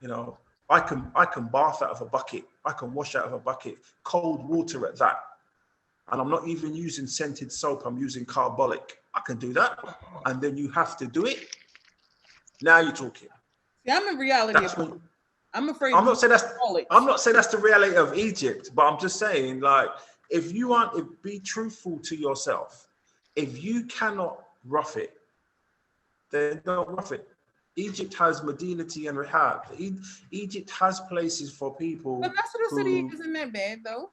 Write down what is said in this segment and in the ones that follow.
You know, I can bath out of a bucket. I can wash out of a bucket, cold water at that. And I'm not even using scented soap. I'm using carbolic. I can do that. And then you have to do it. Now you're talking. See, I'm in reality That's about when it. I'm afraid I'm to use not saying that's I'm colics. not saying that's the reality of Egypt, but I'm just saying, like, if you aren't, if, be truthful to yourself. If you cannot rough it, then don't rough it. Egypt has Medinati and Rehab. Egypt has places for But people Nasser City who isn't that bad though.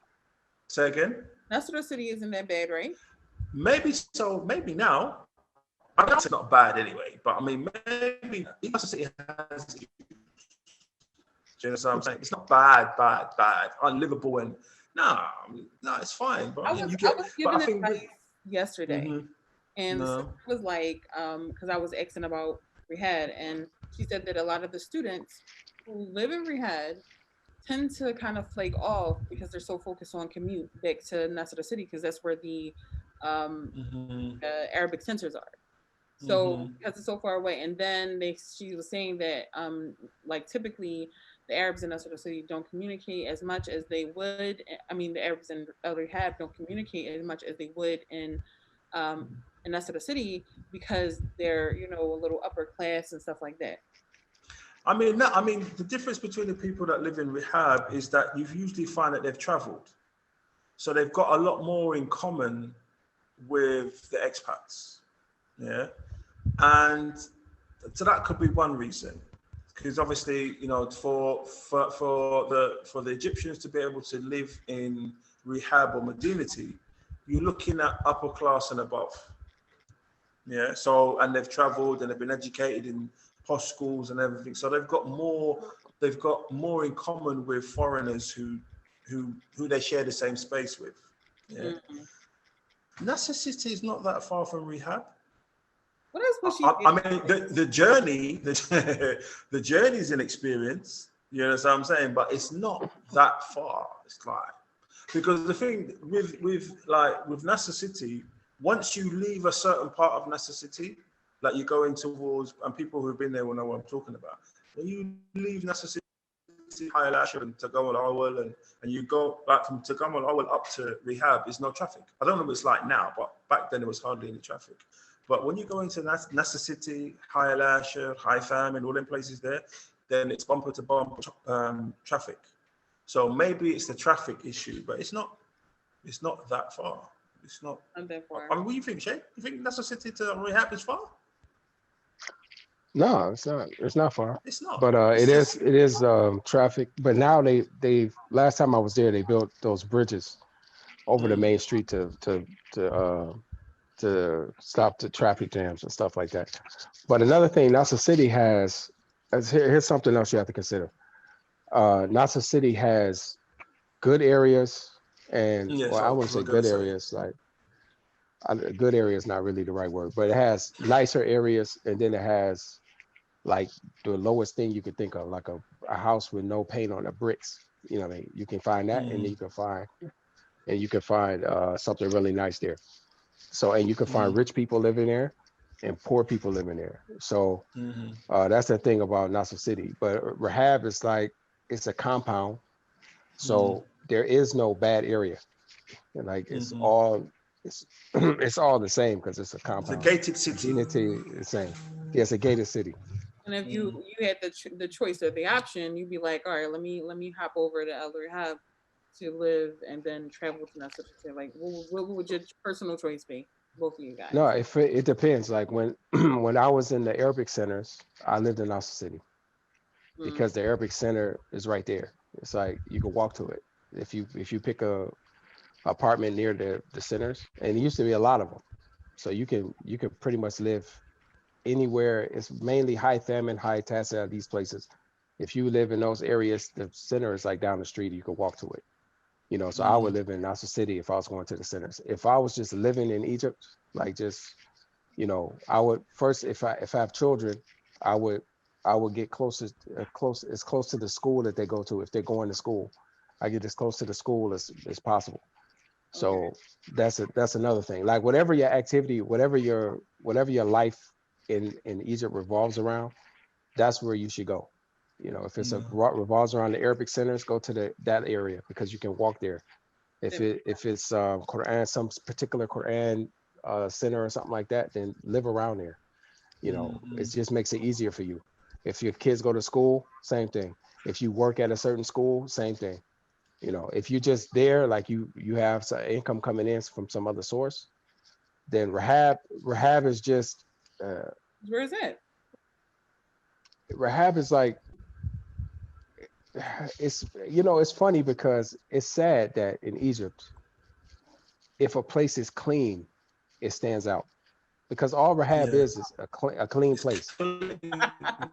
say again. Nasser City isn't that bad, right? Maybe so, maybe now. I know it's not bad anyway, but I mean, maybe Leicester City has. Do you know what I'm saying? It's not bad, unlivable, and nah, no, it's fine. But I mean, you I get. was But I given think with advice yesterday, mm-hmm, and the sister no, was like, because I was asking about Rehad, and she said that a lot of the students who live in Rehad tend to kind of flake off because they're so focused on commute back to Nasser City because that's where um, mm-hmm, Arabic centers are. So mm-hmm, because it's so far away, and then she was saying that like typically the Arabs in Nasser City don't communicate as much as they would. I mean, the Arabs in El Rehab don't communicate as much as they would um in Nasser City because they're a little upper class and stuff like that. I mean, no, I mean, the difference between the people that live in rehab is that you usually find that they've travelled, so they've got a lot more in common with the expats. Yeah, and so that could be one reason, because obviously, for the Egyptians to be able to live in rehab or modernity, you're looking at upper class and above. Yeah, so and they've travelled and they've been educated in posh schools and everything, so they've got more in common with foreigners who they share the same space with. Yeah, Mm. Nasser City is not that far from rehab. What else was she I saying? mean, the journey, the journey is an experience. You know what I'm saying? But it's not that far. It's like, because the thing with Nasser City, once you leave a certain part of Nasser City, like you're going towards, and people who've been there will know what I'm talking about. When you leave Nasser City, High and Tagamal Howell, and you go back from Tagamal Howell up to Rehab, there's no traffic. I don't know what it's like now, but back then it was hardly any traffic. But when you go into Nasser City, High Lasher, High Fam, and all them places there, then it's bumper to bumper traffic. So maybe it's the traffic issue, but it's not. It's not that far. It's not. Not that I far. mean, what do you think, Shay? You think Nasser City to Rehab is far? No, it's not. It's not far, It's not. but It's just. it is traffic. But now they last time I was there, they built those bridges over the Mm, main street to stop the traffic jams and stuff like that. But another thing, Nassau City has, here's something else you have to consider. Nassau City has good areas, and yes, well, I I wouldn't was say gonna good say. areas. Like good area is not really the right word, but it has nicer areas, and then it has like the lowest thing you could think of, like a house with no paint on the bricks. You know, what I mean, you can find that, and Mm, you can find something really nice there. So, and you can find mm, rich people living there and poor people living there. So mm, that's the thing about Nassau City. But Rehab is like it's a compound, mm, so there is no bad area. And like mm. it's it's all the same because it's a It's a compound. gated city. Dignity is the same. Yeah, it's a gated city. And if you Mm. you had the choice or the option, you'd be like, all right, let me hop over to El Rehab to live and then travel to Nasser. Like, what would your personal choice be? Both of you No, guys. it depends. Like when when I was in the Arabic centers, I lived in Nassau City Mm. because the Arabic center is right there. It's like you can walk to it. If you pick a apartment near the centers, and there used to be a lot of them, so you can pretty much live anywhere. It's mainly high famine, high Tassa, these places. If you live in those areas, the center is like down the street. You can walk to it. You know, so I would Mm. live in Nassau City if I was going to the centers. If I was just living in Egypt, like just I would first if I have children, I would I would get closest close as close to the school that they go to if they're going to school. I get as close to the school as possible. So that's another thing. Like whatever your activity, whatever your life in Egypt revolves around, that's where you should go. You know, if it's a revolves around the Arabic centers, go to that area because you can walk there. If it's Quran, some particular Quran center or something like that, then live around there. You know, it just makes it easier for you. If your kids go to school, same thing. If you work at a certain school, same thing. You know, if you're just there, like you have some income coming in from some other source, then Rahab is just Where is it? Rahab is like, it's, you know, it's funny because it's sad that in Egypt, if a place is clean, it stands out because all Rahab is a clean place.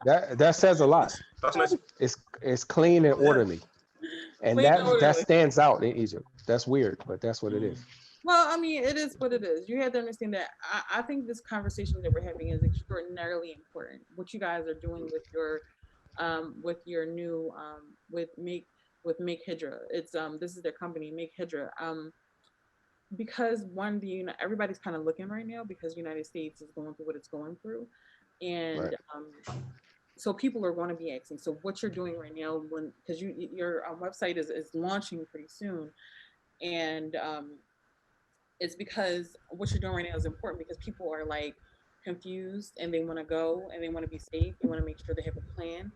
That says a lot. It's clean and orderly, and Clean and that orderly. stands out in Egypt. That's weird, but that's what it is. Well, I mean, it is what it is. You have to understand that I think this conversation that we're having is extraordinarily important. What you guys are doing with your new Make Hijrah. It's this is their company, Make Hijrah. Because one, everybody's kind of looking right now because the United States is going through what it's going through, and Right. So people are going to be asking. So what you're doing right now, because your website is launching pretty soon, and it's because what you're doing right now is important because people are like confused and they want to go and they want to be safe. They want to make sure they have a plan,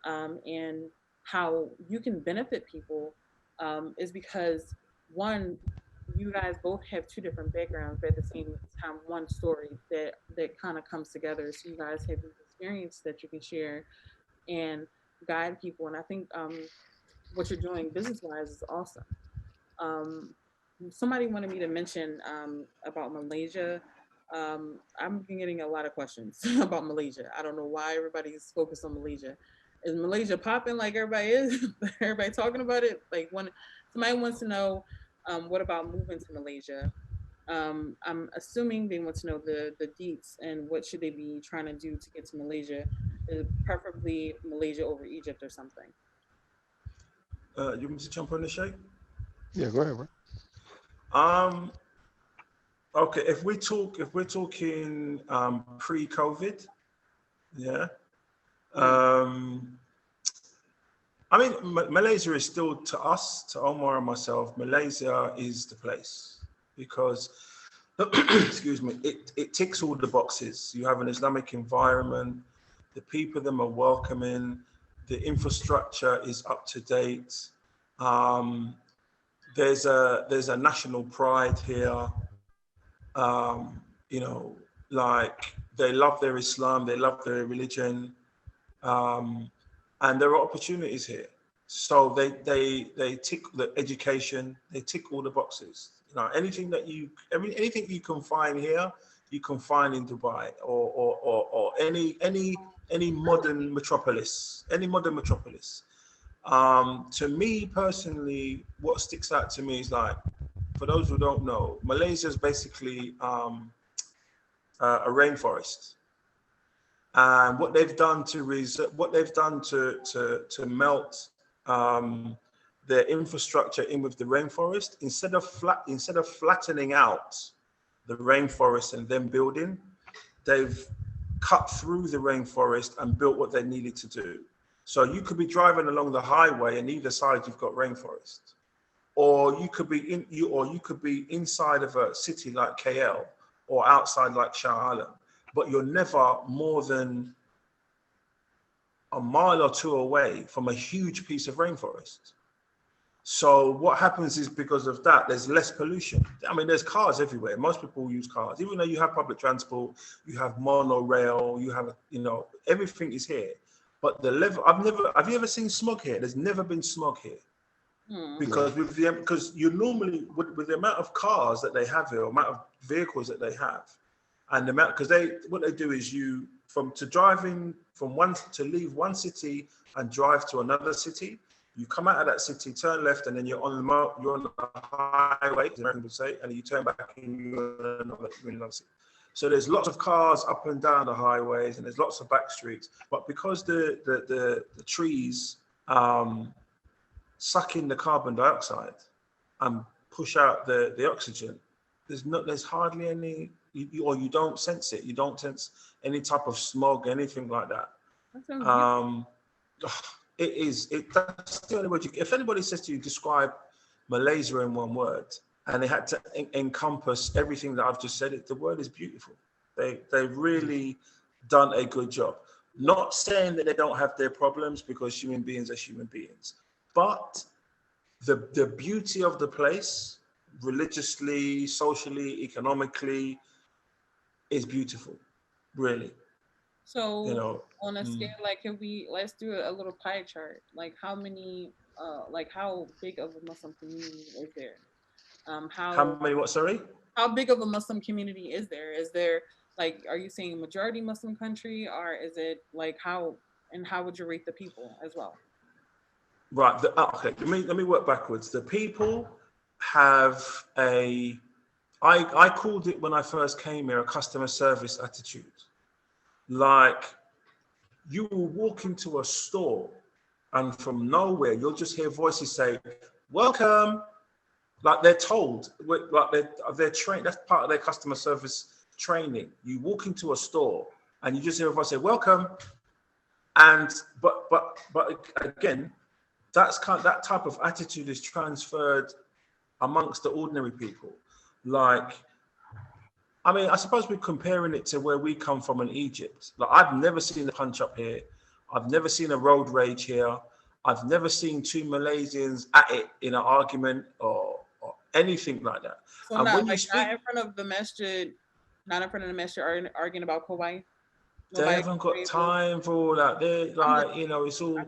and how you can benefit people is because one, you guys both have two different backgrounds, but at the same time, one story that kind of comes together. So you guys have this experience that you can share and guide people. And I think what you're doing business wise is awesome. Um, Somebody wanted me to mention about Malaysia. I'm getting a lot of questions about Malaysia. I don't know why everybody's focused on Malaysia. Is Malaysia popping like everybody is? Everybody talking about it? Like when somebody wants to know, what about moving to Malaysia? I'm assuming they want to know the deets and what should they be trying to do to get to Malaysia, preferably Malaysia over Egypt or something. You want me to jump on the show? Yeah, go ahead, bro. Okay, if we're talking pre-COVID, yeah. I mean, Malaysia is still, to us, to Omar and myself, Malaysia is the place because, excuse me, it ticks all the boxes. You have an Islamic environment, the people of them are welcoming, the infrastructure is up to date. There's a national pride here. You know, like they love their Islam, they love their religion. And there are opportunities here. So they tick the education, they tick all the boxes. You know, anything you can find here, you can find in Dubai or any modern metropolis, To me personally, what sticks out to me is like, for those who don't know, Malaysia is basically a rainforest. And what they've done to melt their infrastructure in with the rainforest, instead of flattening out the rainforest and then building, they've cut through the rainforest and built what they needed to do. So you could be driving along the highway and either side you've got rainforest, or you could be inside of a city like KL or outside like Shah Alam, but you're never more than a mile or two away from a huge piece of rainforest. So what happens is, because of that, there's less pollution. I mean, there's cars everywhere. Most people use cars. Even though you have public transport, you have monorail, you have, everything is here. But the level, have you ever seen smog here? There's never been smog here. Because you normally, with the amount of cars that they have here, or amount of vehicles that they have, and the amount, because what they do is leave one city and drive to another city. You come out of that city, turn left, and then you're on the highway, as American would say, and you turn back and you're in another city. So there's lots of cars up and down the highways, and there's lots of back streets. But because the trees suck in the carbon dioxide and push out the oxygen. There's hardly any, or you don't sense it. You don't sense any type of smog, anything like that. That sounds beautiful. That's the only word if anybody says to you, describe Malaysia in one word, and they had to encompass everything that I've just said, the word is beautiful. They've really done a good job. Not saying that they don't have their problems, because human beings are human beings, but the beauty of the place, religiously, socially, economically, is beautiful, really. So You know, on a scale, like, let's do a little pie chart. Like how many, like how big of a Muslim community is there? how many? What? Sorry. How big of a Muslim community is there? Is there, like, are you saying majority Muslim country, or is it like how, and how would you rate the people as well? Right. Okay. Let me work backwards. The people have I called it when I first came here a customer service attitude. Like, you will walk into a store, and from nowhere you'll just hear voices say, "Welcome." Like they're told, like they're trained. That's part of their customer service training. You walk into a store and you just hear a voice say, "Welcome," and but again, that type of attitude is transferred amongst the ordinary people. Like, I mean, I suppose we're comparing it to where we come from in Egypt. Like, I've never seen a punch up here. I've never seen a road rage here. I've never seen two Malaysians at it in an argument or anything like that. So And not when you like speak, not in front of the masjid, not in front of the masjid, arguing about Kowai. they Nobody haven't got agrees with- time for all that. They're like, it's all,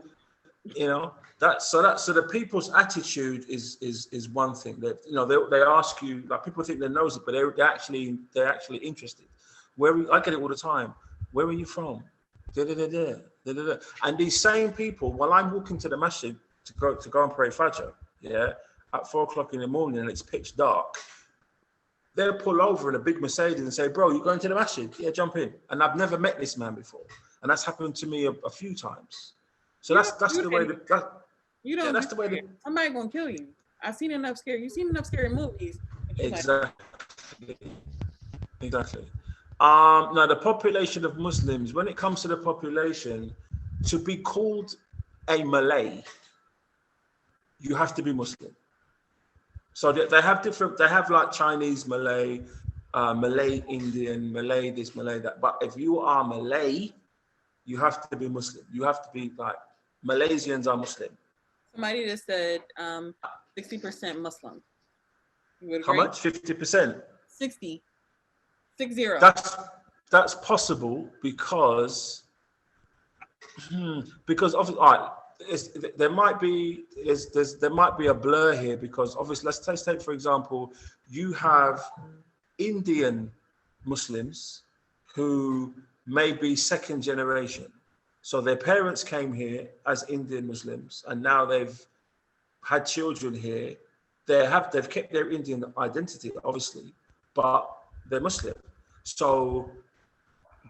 so the people's attitude is one thing. That they ask you, like, people think they knows it, but they're actually interested. I get it all the time. Where are you from? Da, da, da, da, da, da, da. And these same people, while I'm walking to the masjid to go and pray Fajr, at 4 o'clock in the morning and it's pitch dark, they'll pull over in a big Mercedes and say, "Bro, you going to the masjid? Yeah, jump in." And I've never met this man before, and that's happened to me a few times. So that's the way that's the way. Somebody gonna kill you. I've seen enough scary. You've seen enough scary movies. Exactly. Now, the population of Muslims, when it comes to the population, to be called a Malay, you have to be Muslim. So they have like Chinese Malay, Malay Indian, Malay this, Malay that. But if you are Malay, you have to be Muslim. You have to be like, Malaysians are Muslim. Somebody just said 60% Muslim. How much? 50%? 60. That's possible because obviously, all right, there might be a blur here, because obviously, let's take for example, you have Indian Muslims who may be second generation. So their parents came here as Indian Muslims, and now they've had children here. They've kept their Indian identity, obviously, but they're Muslim. So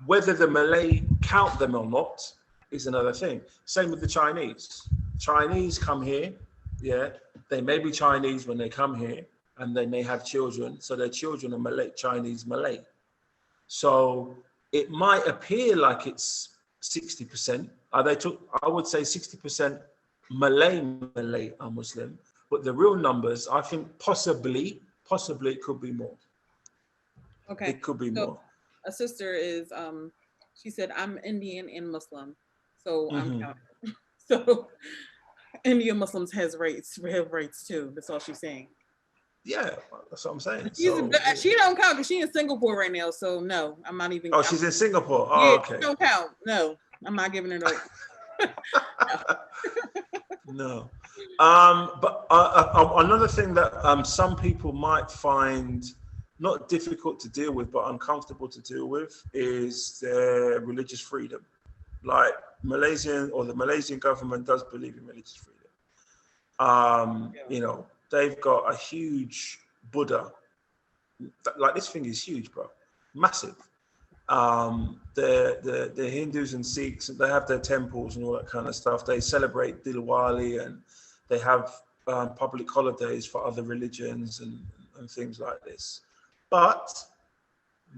whether the Malay count them or not is another thing. Same with the Chinese. Chinese come here, they may be Chinese when they come here, and then they have children. So their children are Malay, Chinese Malay. So it might appear like it's 60%. I would say 60% Malay are Muslim, but the real numbers, I think possibly it could be more. Okay. It could be more. A sister is she said, "I'm Indian and Muslim, so I'm counted." So Indian Muslims have rights too. That's all she's saying. Yeah, that's what I'm saying. She don't count because she's in Singapore right now. So no, I'm not even. Oh, she's in Singapore. Yeah, Oh, okay. She don't count. No, I'm not giving her no. No. But another thing that some people might find not difficult to deal with, but uncomfortable to deal with, is their religious freedom. Like the Malaysian government does believe in religious freedom. They've got a huge Buddha. Like, this thing is huge, bro. Massive. The Hindus and Sikhs, they have their temples and all that kind of stuff. They celebrate Diwali, and they have public holidays for other religions and things like this. But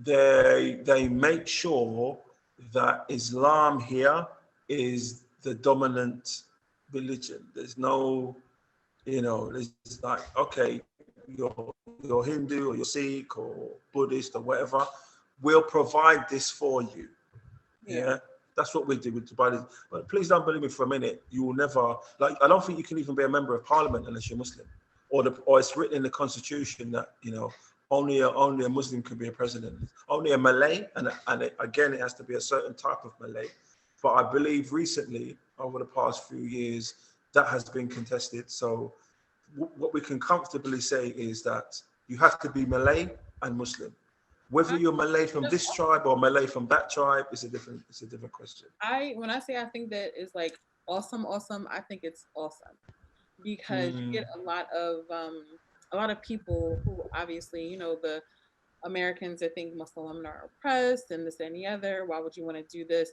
they make sure that Islam here is the dominant religion. There's no, it's like, okay, you're Hindu or you're Sikh or Buddhist or whatever, we'll provide this for you. Yeah. That's what we do with Dubai. But please don't believe me for a minute. You will never, like, I don't think you can even be a member of parliament unless you're Muslim, or it's written in the constitution that, only a Muslim can be a president. Only a Malay, and again, it has to be a certain type of Malay. But I believe recently, over the past few years, that has been contested. So what we can comfortably say is that you have to be Malay and Muslim. Whether you're Malay from this tribe or Malay from that tribe is a different question. When I say I think that is like awesome, I think it's awesome because you get a lot of people who obviously, the Americans that think Muslim women are oppressed and this and the other. Why would you want to do this?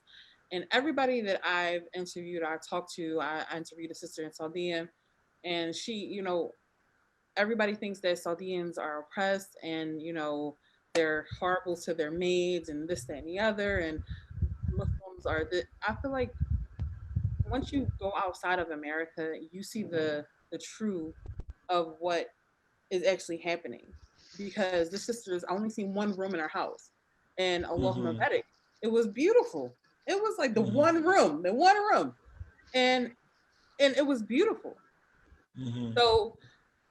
And everybody that I've interviewed, I talked to, I interviewed a sister in Saudi, and she, everybody thinks that Saudians are oppressed and, they're horrible to their maids and this, that, and the other. And Muslims are I feel like once you go outside of America, you see the truth of what is actually happening. Because the sisters only seen one room in her house, and Allahumma barik, it was beautiful. It was like the one room, and it was beautiful. So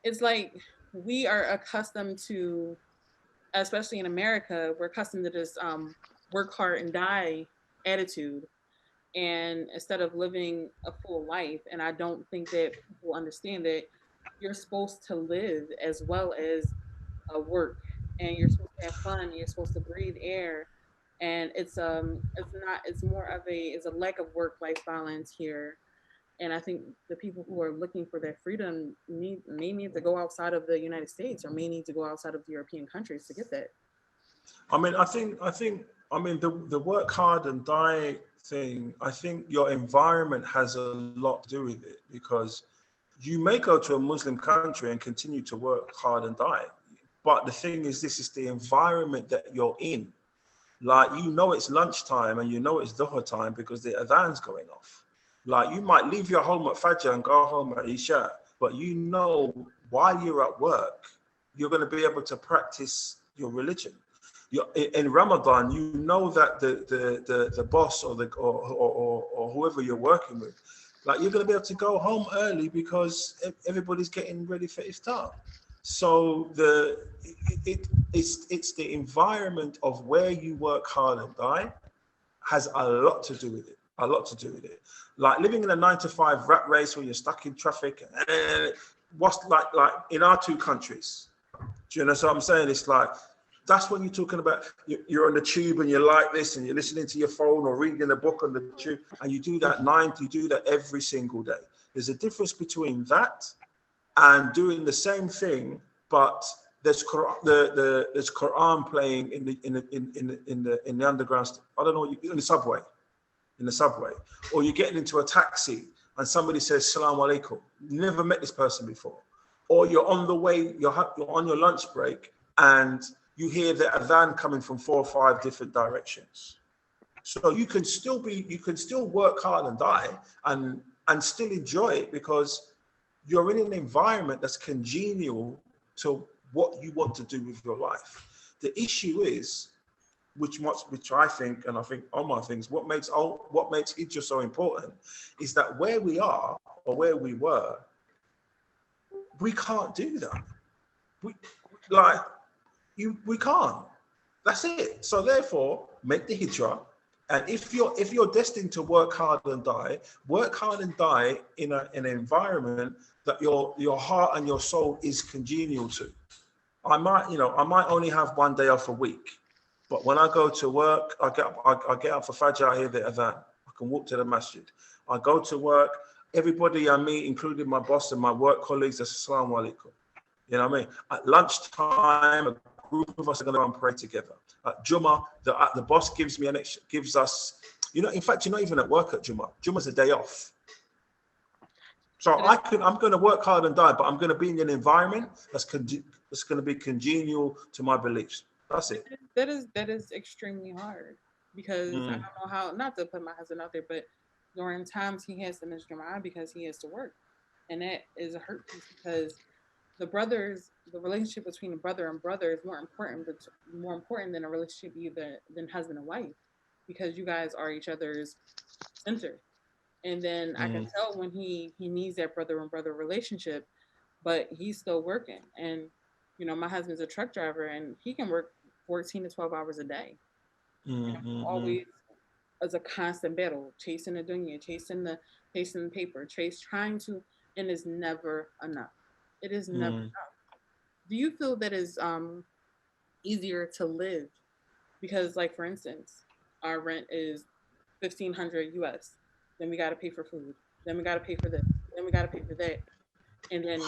it's like we are accustomed to, especially in America, we're accustomed to this work hard and die attitude, and instead of living a full life. And I don't think that people understand that you're supposed to live as well as work, and you're supposed to have fun, and you're supposed to breathe air. And it's more of a lack of work-life balance here. And I think the people who are looking for that freedom may need to go outside of the United States, or may need to go outside of the European countries to get that. I mean, I think the work hard and die thing, I think your environment has a lot to do with it, because you may go to a Muslim country and continue to work hard and die. But the thing is, this is the environment that you're in. Like, it's lunchtime and it's Dhuhr time because the adhan's going off. Like, you might leave your home at Fajr and go home at Isha, but while you're at work, you're going to be able to practice your religion. In Ramadan, that the boss or whoever you're working with, like, you're going to be able to go home early because everybody's getting ready for iftar. So it's the environment of where you work hard and die has a lot to do with it. Like living in a 9-to-5 rat race where you're stuck in traffic, and what's like in our two countries. Do you know what I'm saying? It's like, that's when you're talking about, you're on the tube and you're like this and you're listening to your phone or reading a book on the tube, and you do that every single day. There's a difference between that and doing the same thing, but there's Quran playing in the underground. I don't know, in the subway, or you're getting into a taxi and somebody says "Salaam alaikum." You never met this person before, or you're on the way, you're on your lunch break, and you hear the adhan coming from 4 or 5 different directions. So you can still work hard and die and still enjoy it, because you're in an environment that's congenial to what you want to do with your life. The issue is, which I think, and I think Omar thinks, what makes Hijrah so important is that where we are or where we were, we can't do that. We can't. That's it. So therefore, make the Hijrah. And if you're destined to work hard and die in an environment that your heart and your soul is congenial to. I might only have 1 day off a week, but when I go to work, I get up for Fajr, I hear the adhan. I can walk to the masjid. I go to work, everybody I meet, including my boss and my work colleagues, they say Assalamu alaikum. You know what I mean? At lunchtime, a group of us are going to go and pray together. At Jummah, the boss gives us, in fact, you're not even at work at Jummah. Jummah's a day off. So I'm going to work hard and die, but I'm going to be in an environment that's going to be congenial to my beliefs. That's it. That is extremely hard because I don't know how not to put my husband out there, but during times he has to miss Jum'ah because he has to work, and that is a hurt piece because the relationship between a brother and brother is more important, but more important than a relationship either than husband and wife, because you guys are each other's center. And then I can tell when he needs that brother and brother relationship, but he's still working. And my husband's a truck driver, and he can work 14 to 12 hours a day. Always as a constant battle, chasing the dunya, chasing the paper, trying to, and it's never enough. It is never enough. Do you feel that is easier to live? Because, like, for instance, our rent is 1,500 US. Then we got to pay for food. Then we got to pay for this. Then we got to pay for that. And then,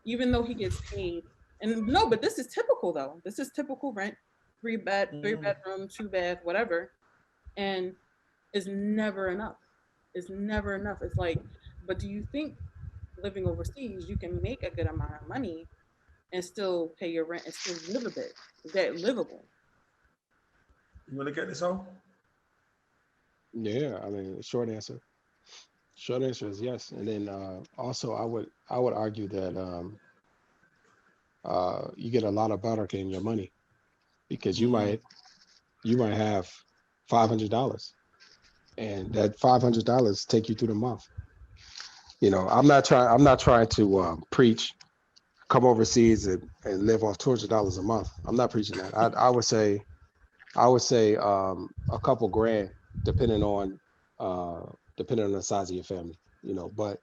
even though he gets paid, and no, but this is typical though. This is typical rent, three bedroom, two bath, whatever, and it's never enough. It's never enough. It's like, but do you think living overseas, you can make a good amount of money and still pay your rent and still live a bit? Is that livable? You want to get this on? Yeah, I mean, short answer is yes. And then also I would argue that you get a lot of barakah in your money because you might have $500 and that $500 take you through the month. I'm not trying to preach come overseas and live off $200 a month. I'm not preaching that. I would say a couple grand depending on the size of your family, but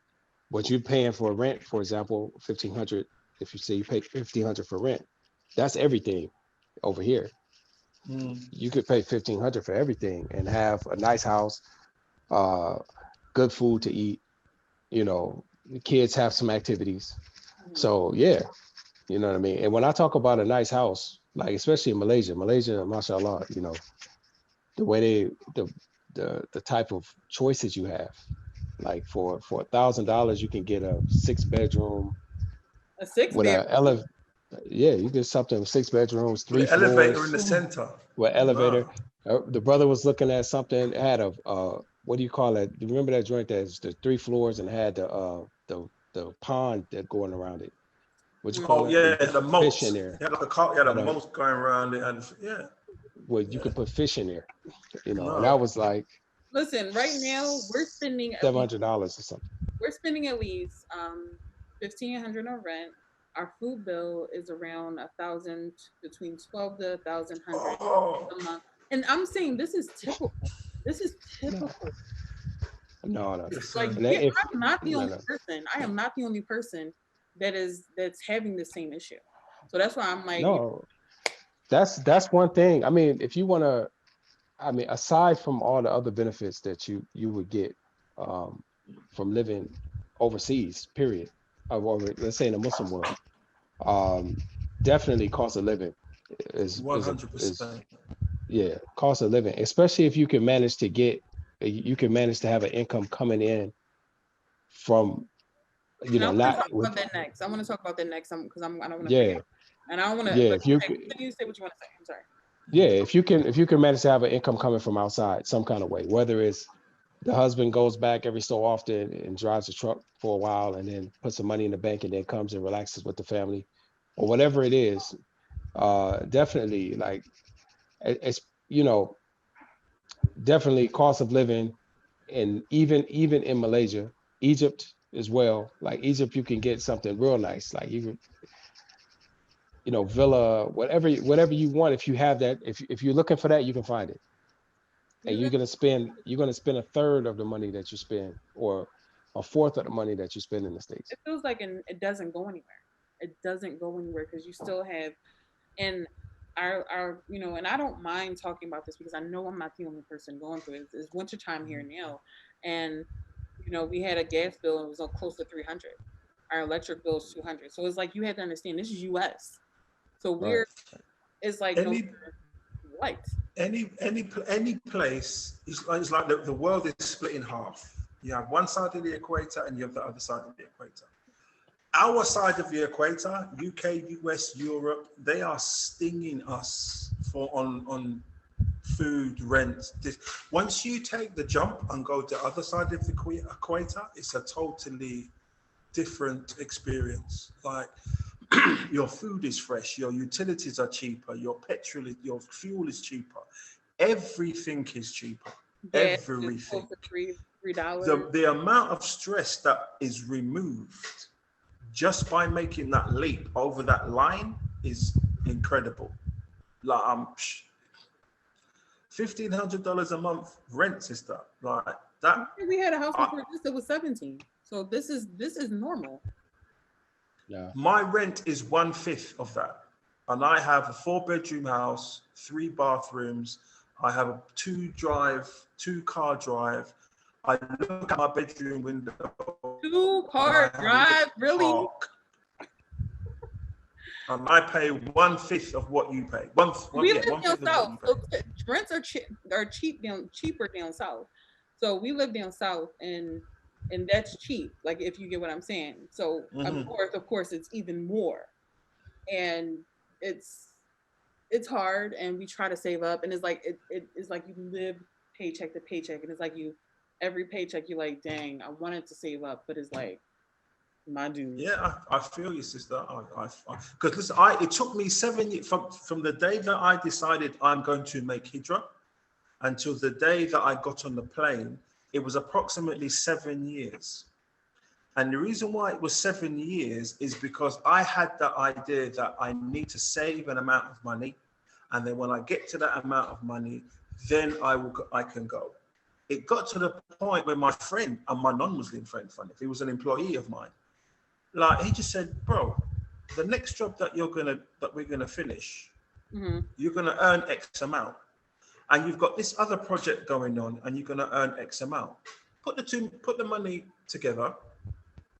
what you're paying for rent, for example, 1,500, if you say you pay 1,500 for rent, that's everything over here. You could pay 1,500 for everything and have a nice house, good food to eat, the kids have some activities. So yeah, you know what I mean? And when I talk about a nice house, like especially in Malaysia, mashallah, the way the type of choices you have, like for $1,000 you can get a 6-bedroom, a 6-bedroom. Yeah, you get something with 6 bedrooms, 3 floors, elevator in the center. With elevator. The brother was looking at something. It had a what do you call it? You remember that joint that's the 3 floors and had the pond that going around it? What you call it? Yeah, the moat. Fish in there. You had a moat going around it, and well, you could put fish in there, and I was like, listen, right now we're spending $700 or something. We're spending at least $1,500 on rent. Our food bill is around 1,000, between 12 to 1,100 a month. And I'm saying this is typical. This is typical. No. Like, I'm not the only person. I am not the only person that's having the same issue. So that's why I'm like, no. That's one thing. I mean, if you want to, aside from all the other benefits that you would get from living overseas, period, or let's say in the Muslim world, definitely cost of living is 100%. Yeah, cost of living, especially if you can manage to have an income coming in from, I want to talk about that next. I want to talk about that next because I don't want to. Yeah. And I don't want to. Yeah, if you say what you want to say. I'm sorry. Yeah, if you can manage to have an income coming from outside, some kind of way, whether it's the husband goes back every so often and drives a truck for a while and then puts some money in the bank and then comes and relaxes with the family, or whatever it is, definitely like it's definitely cost of living, and even in Malaysia, Egypt as well. Like Egypt, you can get something real nice, like villa, whatever you want. If you have that, if you're looking for that, you can find it. And you're gonna spend a third of the money that you spend, or a fourth of the money that you spend in the States. It feels like it doesn't go anywhere. It doesn't go anywhere because you still have, and our and I don't mind talking about this because I know I'm not the only person going through it. It's winter time here now, and we had a gas bill and it was close to 300. Our electric bill is 200. So it's like you have to understand this is U.S. So we're it's like any place, it's like the world is split in half. You have one side of the equator and you have the other side of the equator. Our side of the equator, UK, US, Europe, they are stinging us for on food, rent. Once you take the jump and go to the other side of the equator, it's a totally different experience. Like your food is fresh, your utilities are cheaper, your fuel is cheaper, everything is cheaper. Everything. $3. The amount of stress that is removed just by making that leap over that line is incredible. Like $1,500 a month rent, sister. Like that. We had a house before this that was 17. So this is normal. Yeah. My rent is 1/5 of that, and I have a 4-bedroom house, 3 bathrooms. I have a 2-car drive. I look at my bedroom window. 2-car drive, really? And I pay 1/5 of what you pay. We live down south, so rents are cheaper down south. So we live down south, and that's cheap. Like, if you get what I'm saying. So of course, it's even more, and it's hard, and we try to save up, and it's like it's like you live paycheck to paycheck, and it's like every paycheck you're like, dang, I wanted to save up, but it's like, my dude. Yeah, I feel you, sister. Because listen, it took me 7 years from the day that I decided I'm going to make Hijrah until the day that I got on the plane. It was approximately 7 years. And the reason why it was 7 years is because I had the idea that I need to save an amount of money. And then when I get to that amount of money, then I can go. It got to the point where my friend, and my non-Muslim friend, funny, he was an employee of mine. Like, he just said, bro, the next job that we're gonna finish, you're gonna earn X amount. And you've got this other project going on, and you're gonna earn X amount. Put the money together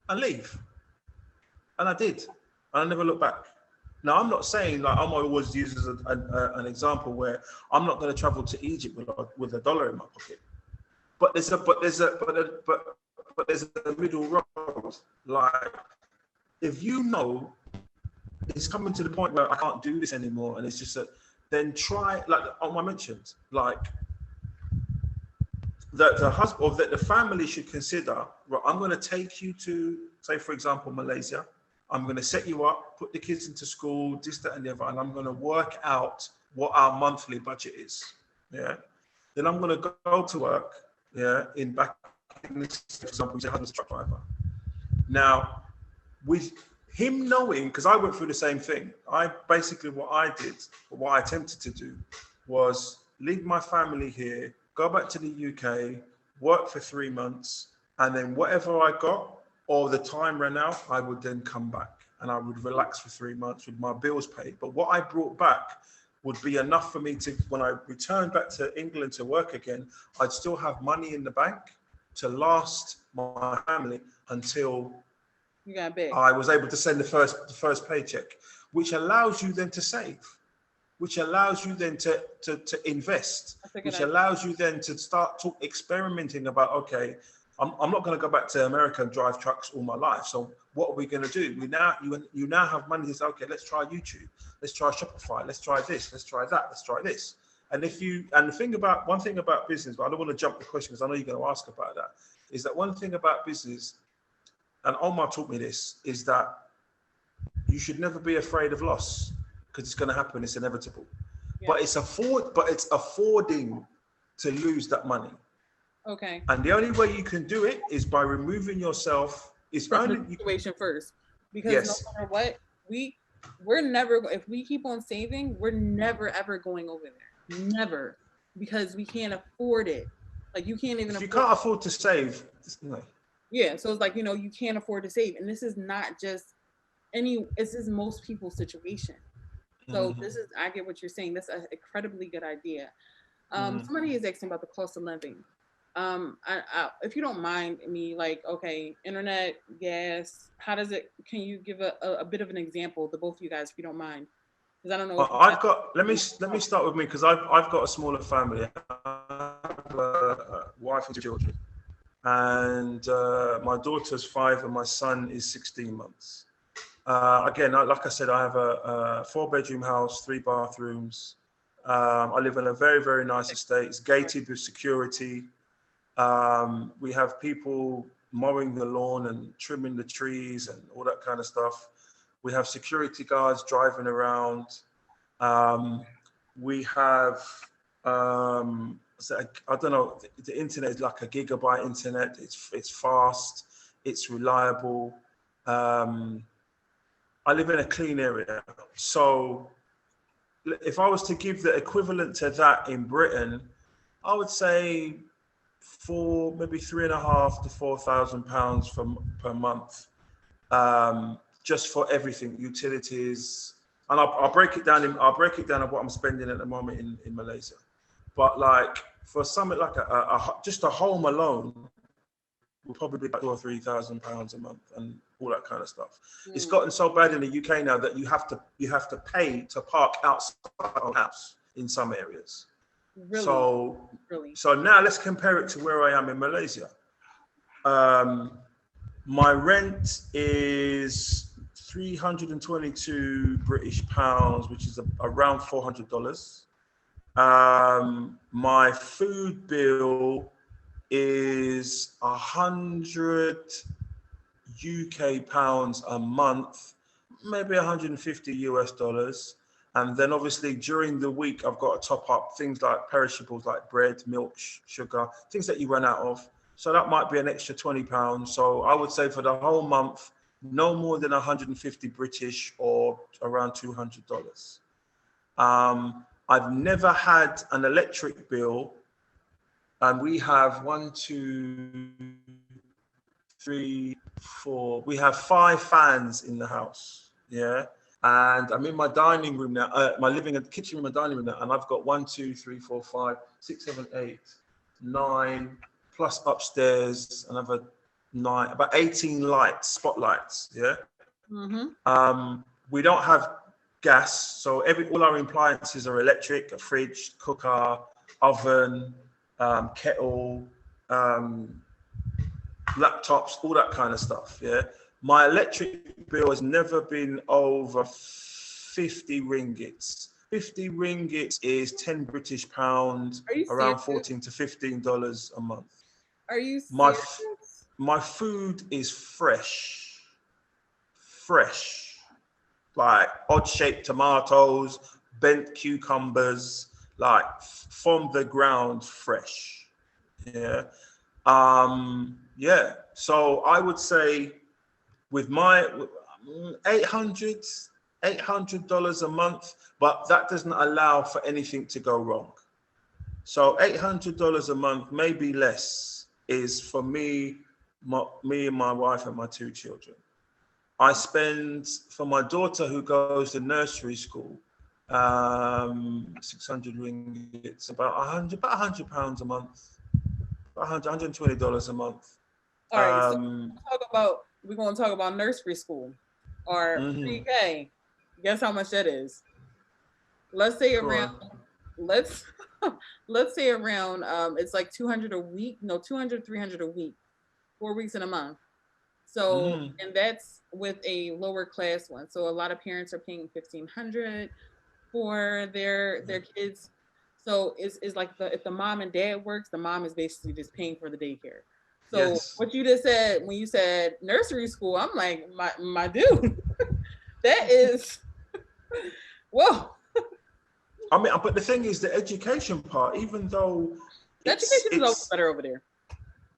and leave. And I did. And I never looked back. Now, I'm not saying, like, I'm always used as an example where I'm not going to travel to Egypt with $1 in my pocket. But there's a middle road. Like, if you know it's coming to the point where I can't do this anymore, and it's just then try, like Omar mentioned, like that the husband or that the family should consider, right, I'm going to take you to, say, for example, Malaysia. I'm going to set you up, put the kids into school, this, that, and the other, and I'm going to work out what our monthly budget is. Yeah. Then I'm going to go to work. Yeah. In this example, he's a truck driver. Now, with him knowing, because I went through the same thing, what I attempted to do was leave my family here, go back to the UK, work for 3 months, and then whatever I got, or the time ran out, I would then come back and I would relax for 3 months with my bills paid. But what I brought back would be enough for me to, when I returned back to England to work again, I'd still have money in the bank to last my family until you got big. I was able to send the first paycheck, which allows you then to save, which allows you then to invest, which allows you then to start experimenting about, okay, I'm not going to go back to America and drive trucks all my life. So what are we going to do? You now have money to say, okay, let's try YouTube, let's try Shopify, let's try this, let's try that, let's try this. And one thing about business, but I don't want to jump the question because I know you're going to ask about that, is that one thing about business, and Omar taught me this, is that you should never be afraid of loss because it's going to happen. It's inevitable. Yeah. But it's affording to lose that money. Okay. And the only way you can do it is by removing yourself. From the situation first, because no matter what, we're never, if we keep on saving, we're never ever going over there. Never, because we can't afford it. Like, you can't even. If you can't afford to save, no. Yeah, so it's like, you can't afford to save, and this is not just this is most people's situation. So I get what you're saying. That's an incredibly good idea. Somebody is asking about the cost of living. If you don't mind me, like, okay, internet, gas, can you give a bit of an example, the both of you guys, if you don't mind? Because I don't know. Let me start with me, because I've got a smaller family. I have a wife and 2 children. and my daughter's 5 and my son is 16 months. Again, like I said, I have a 4-bedroom house, 3 bathrooms. I live in a very, very nice estate. It's gated with security. We have people mowing the lawn and trimming the trees and all that kind of stuff. We have security guards driving around. We have, I don't know, the internet is like a gigabyte internet. It's fast, it's reliable. I live in a clean area. So if I was to give the equivalent to that in Britain, I would say maybe £3,500 to £4,000 per month, just for everything, utilities. And I'll break it down. I'll break it down of what I'm spending at the moment in Malaysia. But like for something like just a home alone, will probably be about £2,000 or £3,000 a month and all that kind of stuff. It's gotten so bad in the UK now that you have to pay to park outside of the house in some areas. Really? So now let's compare it to where I am in Malaysia. My rent is 322 British pounds, which is around $400. My food bill is 100 UK pounds a month, maybe 150 US dollars. And then obviously during the week, I've got to top up things like perishables like bread, milk, sugar, things that you run out of. So that might be an extra £20. So I would say for the whole month, no more than 150 British or around $200. I've never had an electric bill. And we have 1, 2, 3, 4. We have 5 fans in the house. Yeah. And I'm in my dining room now, my living and kitchen room and dining room now. And I've got 1, 2, 3, 4, 5, 6, 7, 8, 9, plus upstairs, another 9, about 18 lights, spotlights. Yeah. Mm-hmm. We don't have gas. So all our appliances are electric, a fridge, cooker, oven, kettle, laptops, all that kind of stuff. Yeah, my electric bill has never been over 50 ringgits. 50 ringgits is 10 British pounds, around $14 to $15 a month. Are you serious? My food is fresh, like odd-shaped tomatoes, bent cucumbers, like from the ground, fresh. Yeah. Yeah. So I would say with my $800 a month, but that doesn't allow for anything to go wrong. So $800 a month, maybe less, is for me and my wife and my 2 children. I spend, for my daughter who goes to nursery school, 600 ringgits, about £100 a month, $120 a month. All right, so we're going to talk about nursery school or pre-K. Guess how much that is? Let's say around, let's say around, it's like 200 a week, no, 200, 300 a week, 4 weeks in a month. So, and that's with a lower class one. So a lot of parents are paying $1,500 for their kids. So it's like if the mom and dad works, the mom is basically just paying for the daycare. So what you just said, when you said nursery school, I'm like, my dude, that is, whoa. I mean, but the thing is, the education part, even though the education is always better over there.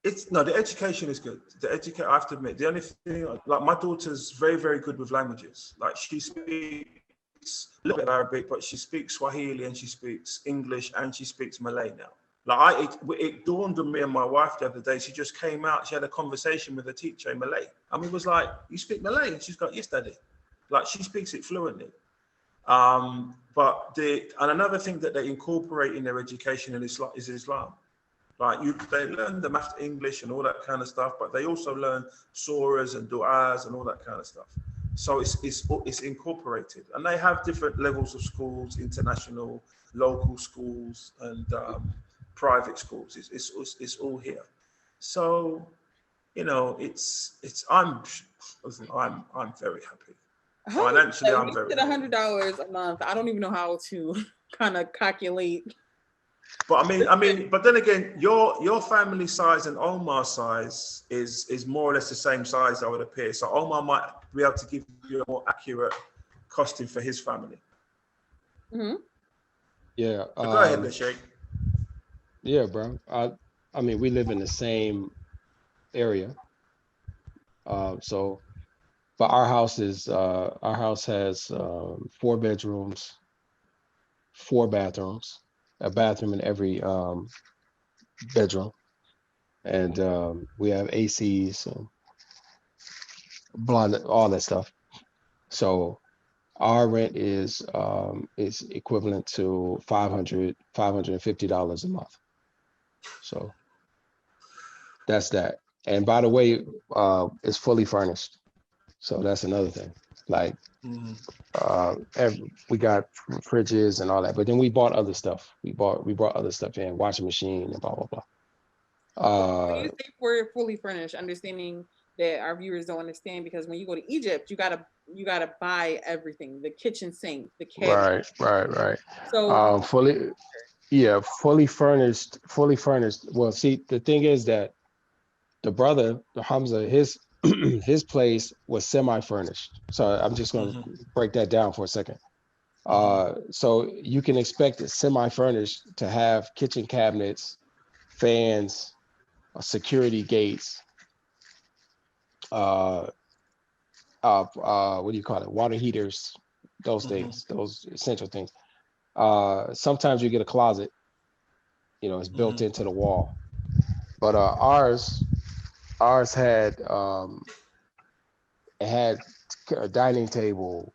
The education is good. I have to admit, the only thing, like my daughter's very, very good with languages. Like she speaks a little bit of Arabic, but she speaks Swahili and she speaks English and she speaks Malay now. Like it dawned on me and my wife the other day. She just came out. She had a conversation with a teacher in Malay, and we was like, "You speak Malay?" And she's got, "Yes, Daddy." Like she speaks it fluently. But another thing that they incorporate in their education is Islam. Like they learn the math, English, and all that kind of stuff, but they also learn surahs and du'as and all that kind of stuff. So it's incorporated, and they have different levels of schools: international, local schools, and private schools. It's all here. So, you know, it's I'm very happy. Financially, I'm We very did happy. $100 a month. I don't even know how to kind of calculate. But but then again, your family size and Omar's size is more or less the same size, I would appear. So Omar might be able to give you a more accurate costing for his family. Hmm. Yeah. But go ahead, Lachey. Yeah, bro. I mean, we live in the same area. So, but our house has 4 bedrooms, 4 bathrooms, a bathroom in every bedroom, and we have ACs and blah, all that stuff. So our rent is equivalent to $550 a month. So that's that. And by the way, it's fully furnished. So that's another thing. Like Mm. we got fridges and all that, but then we bought other stuff. We brought other stuff in, washing machine and blah blah blah. When Uh, you say we're fully furnished, understanding that our viewers don't understand, because when you go to Egypt, you gotta buy everything: the kitchen sink, the cabinet. right. So Fully, yeah, fully furnished, fully furnished. Well, see, the thing is that the brother, the Humza, his his place was semi-furnished. So I'm just going to Hmm. break that down for a second. Hmm. So you can expect it semi-furnished to have kitchen cabinets, fans, security gates, uh, what do you call it? Water heaters, those Hmm. things, those essential things. Sometimes you get a closet, it's built Hmm. into the wall. But ours had a dining table,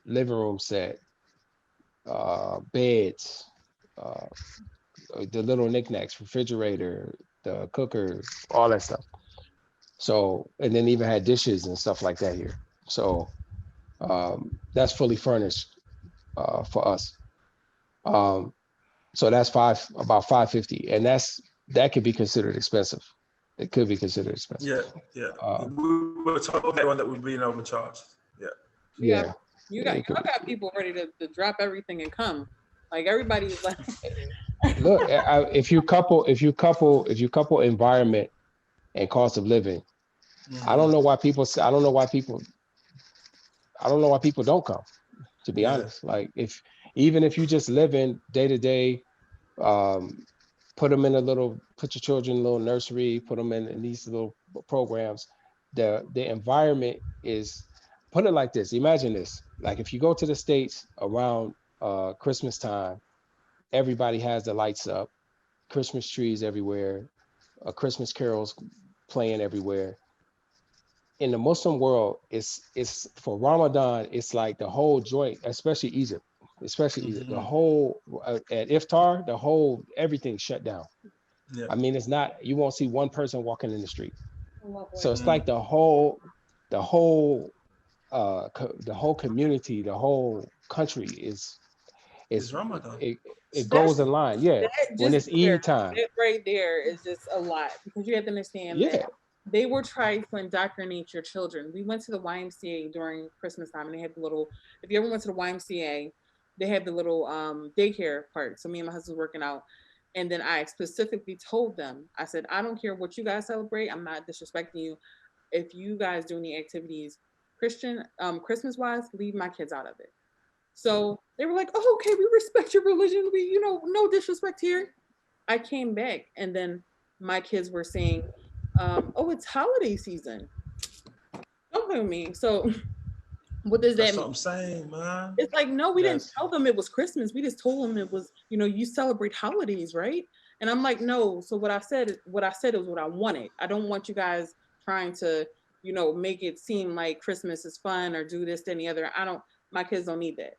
living room set, beds, uh, the little knickknacks, refrigerator, the cooker, all that stuff. So, and then even had dishes and stuff like that here. So that's fully furnished for us. Um, so that's about 550, and that could be considered expensive. It could be considered expensive. Yeah, yeah. Uh, We were told everyone that we're being overcharged. Yeah. you got yeah, you yeah, got it could y'all be. got people ready to drop everything and come. Like everybody's like, Look, if you couple environment and cost of living, I Hmm. don't know why people. I don't know why people don't come. To be Yeah. honest, like even if you just live in day to day, um, put your children in a little nursery, put them in these little programs. The environment is, put it like this. Imagine this: like if you go to the States around Christmas time, everybody has the lights up, Christmas trees everywhere, Christmas carols playing everywhere. In the Muslim world, it's for Ramadan. It's like the whole joint, especially Egypt. The Hmm. whole at iftar, the whole everything's shut down. Yeah. I mean, it's not, you won't see one person walking in the street. So it's Mm. like the whole community, the whole country is It's Ramadan. it that's goes in line. Yeah, that when just it's there, Eid time. that right there is just a lot, because you have to understand that Yeah. they were trying to indoctrinate your children. We went to the YMCA during Christmas time, and they had the little. If you ever went to the YMCA, they had the little daycare part. So me and my husband was working out, and then I specifically told them, I said, I don't care what you guys celebrate. I'm not disrespecting you. If you guys do any activities, Christian Christmas wise, leave my kids out of it. So they were like, "Oh, okay, we respect your religion. We, no disrespect here." I came back, and then my kids were saying, "Oh, it's holiday season. Don't blame me." So, what does that That's mean? what I'm saying, man. It's like, no, we didn't Yes. tell them it was Christmas. We just told them it was, you celebrate holidays, right? And I'm like, no. So what I said is what I wanted. I don't want you guys trying to, make it seem like Christmas is fun or do this, any other. I don't. My kids don't need that.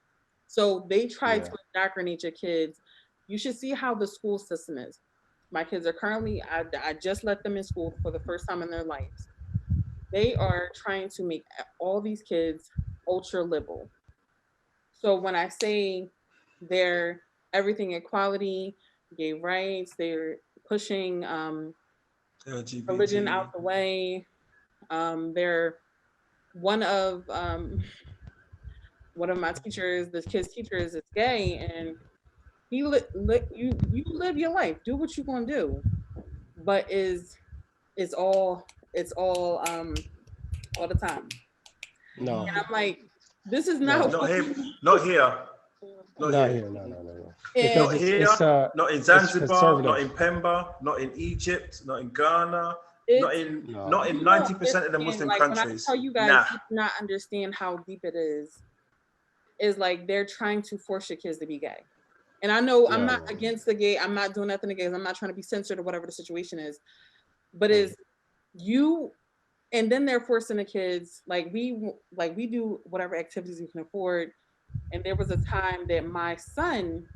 So they try to Yeah. indoctrinate your kids. You should see how the school system is. My kids are currently. I just let them in school for the first time in their lives. They are trying to make all these kids ultra liberal. So when I say they're everything equality, gay rights, they're pushing religion LGBT. out the way. They're one of my teachers, this kid's teachers, is gay, and you live your life, do what you gonna do, but is all the time. No, And I'm like, this is not no, Not what here. we, Not here. Not not here. here. No. and Because Not here. it's Not in it's Zanzibar. Not conservative. in Pemba. Not in Egypt. Not in Ghana. Not it's in No. 90% of the understand, Muslim like when I countries. tell you guys Nah. you do not understand how deep it is like they're trying to force your kids to be gay. And I know I'm No, not no, no. against the gay, I'm not doing nothing against, I'm not trying to be censored or whatever the situation is, but Mm. is you, and then they're forcing the kids, like we do whatever activities we can afford. And there was a time that my son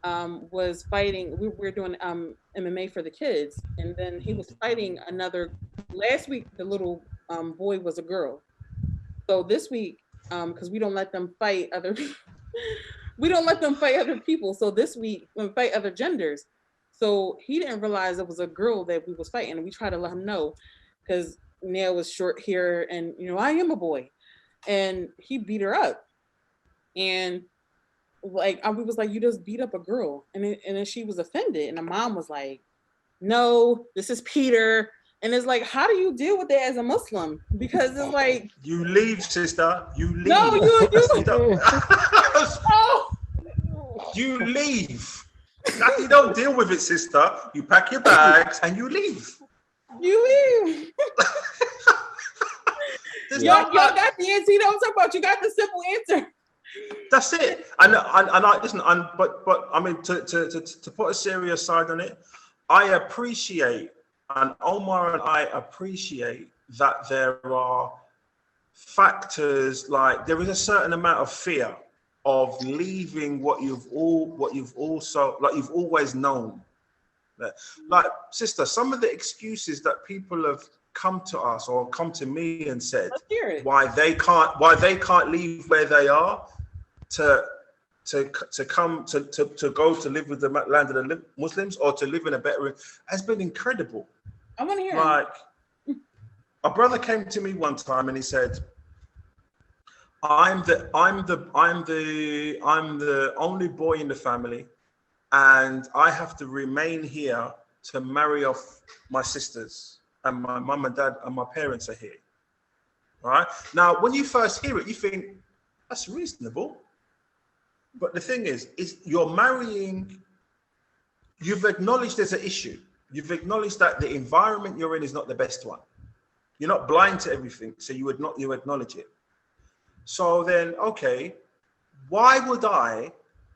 was fighting, we were doing MMA for the kids, and then he was fighting another, last week the little boy was a girl. So this week, because we don't let them fight other we don't let them fight other people. So this week, we fight other genders. So he didn't realize it was a girl that we was fighting, and we tried to let him know, because Nail was short hair, and I am a boy, and he beat her up, and like we was like, you just beat up a girl, and then she was offended, and the mom was like, no, this is Peter. And it's like, how do you deal with that as a Muslim? Because it's like, You leave, sister. You leave. no, you You don't- oh, You leave. You don't deal with it, sister. You pack your bags and you leave. you leave. There's Y'all no- got the answer. You know what I'm talking about. You got the simple answer. That's it. And I listen. But I mean, to put a serious side on it, I appreciate, and Omar and I appreciate that there are factors, like there is a certain amount of fear of leaving what you've always known. Like, sister, some of the excuses that people have come to us or come to me and said Let's hear it. why they can't leave where they are to go to live with the land of the Muslims, or to live in a better, has been incredible. I want to hear it. Like, a brother came to me one time and he said, I'm the only boy in the family, and I have to remain here to marry off my sisters, and my mum and dad and my parents are here. All right. Now, when you first hear it, you think that's reasonable. But the thing is you're marrying, you've acknowledged there's an issue. You've acknowledged that the environment you're in is not the best one. You're not blind to everything, so you acknowledge it. So then, okay, why would I,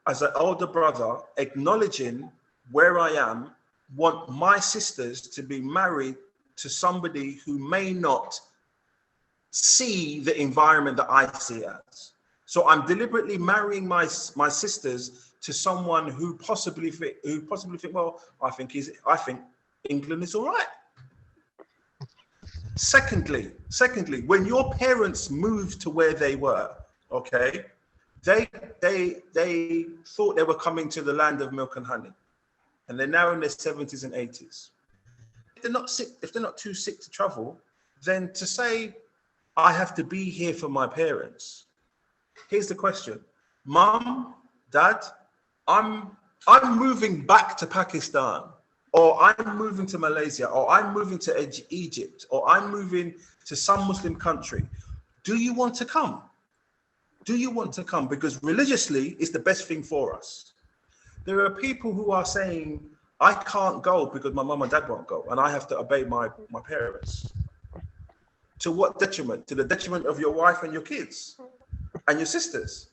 as an older brother, acknowledging where I am, want my sisters to be married to somebody who may not see the environment that I see as? So I'm deliberately marrying my sisters to someone who possibly think, well, I think England is all right. Secondly, when your parents moved to where they were, okay, they thought they were coming to the land of milk and honey, and they're now in their 70s and 80s. If they're not sick, if they're not too sick to travel, then to say, I have to be here for my parents. Here's the question: Mom, Dad, I'm moving back to Pakistan, or I'm moving to Malaysia, or I'm moving to Egypt, or I'm moving to some Muslim country. Do you want to come? Do you want to come? Because religiously, it's the best thing for us. There are people who are saying, I can't go because my mum and dad won't go, and I have to obey my parents. To what detriment? To the detriment of your wife and your kids and your sisters.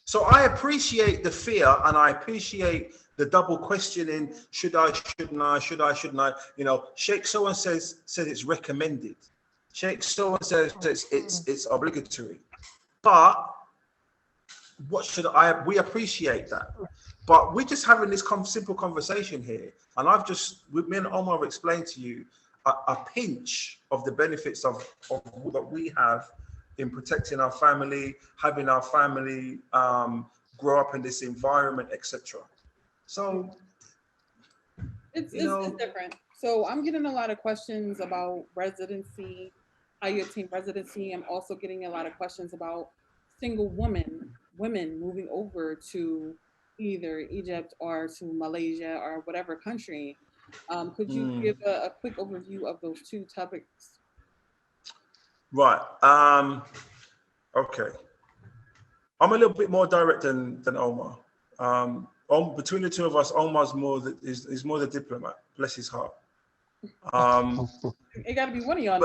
So I appreciate the fear, and I appreciate the double questioning. Should I, shouldn't I, should I, shouldn't I? You know, Sheikh so-and says it's recommended. Sheikh so-and says it's obligatory. But what should I, we appreciate that. But we're just having this simple conversation here. And me and Omar have explained to you a pinch of the benefits of that we have in protecting our family, having our family grow up in this environment, etc. So it's different. So I'm getting a lot of questions about residency, how you obtain residency. I'm also getting a lot of questions about single women moving over to either Egypt or to Malaysia or whatever country. Could you Mm. give a quick overview of those two topics? Right. Okay. I'm a little bit more direct than Omar. Between the two of us, Omar's is more the diplomat. Bless his heart. It got to be one of y'all.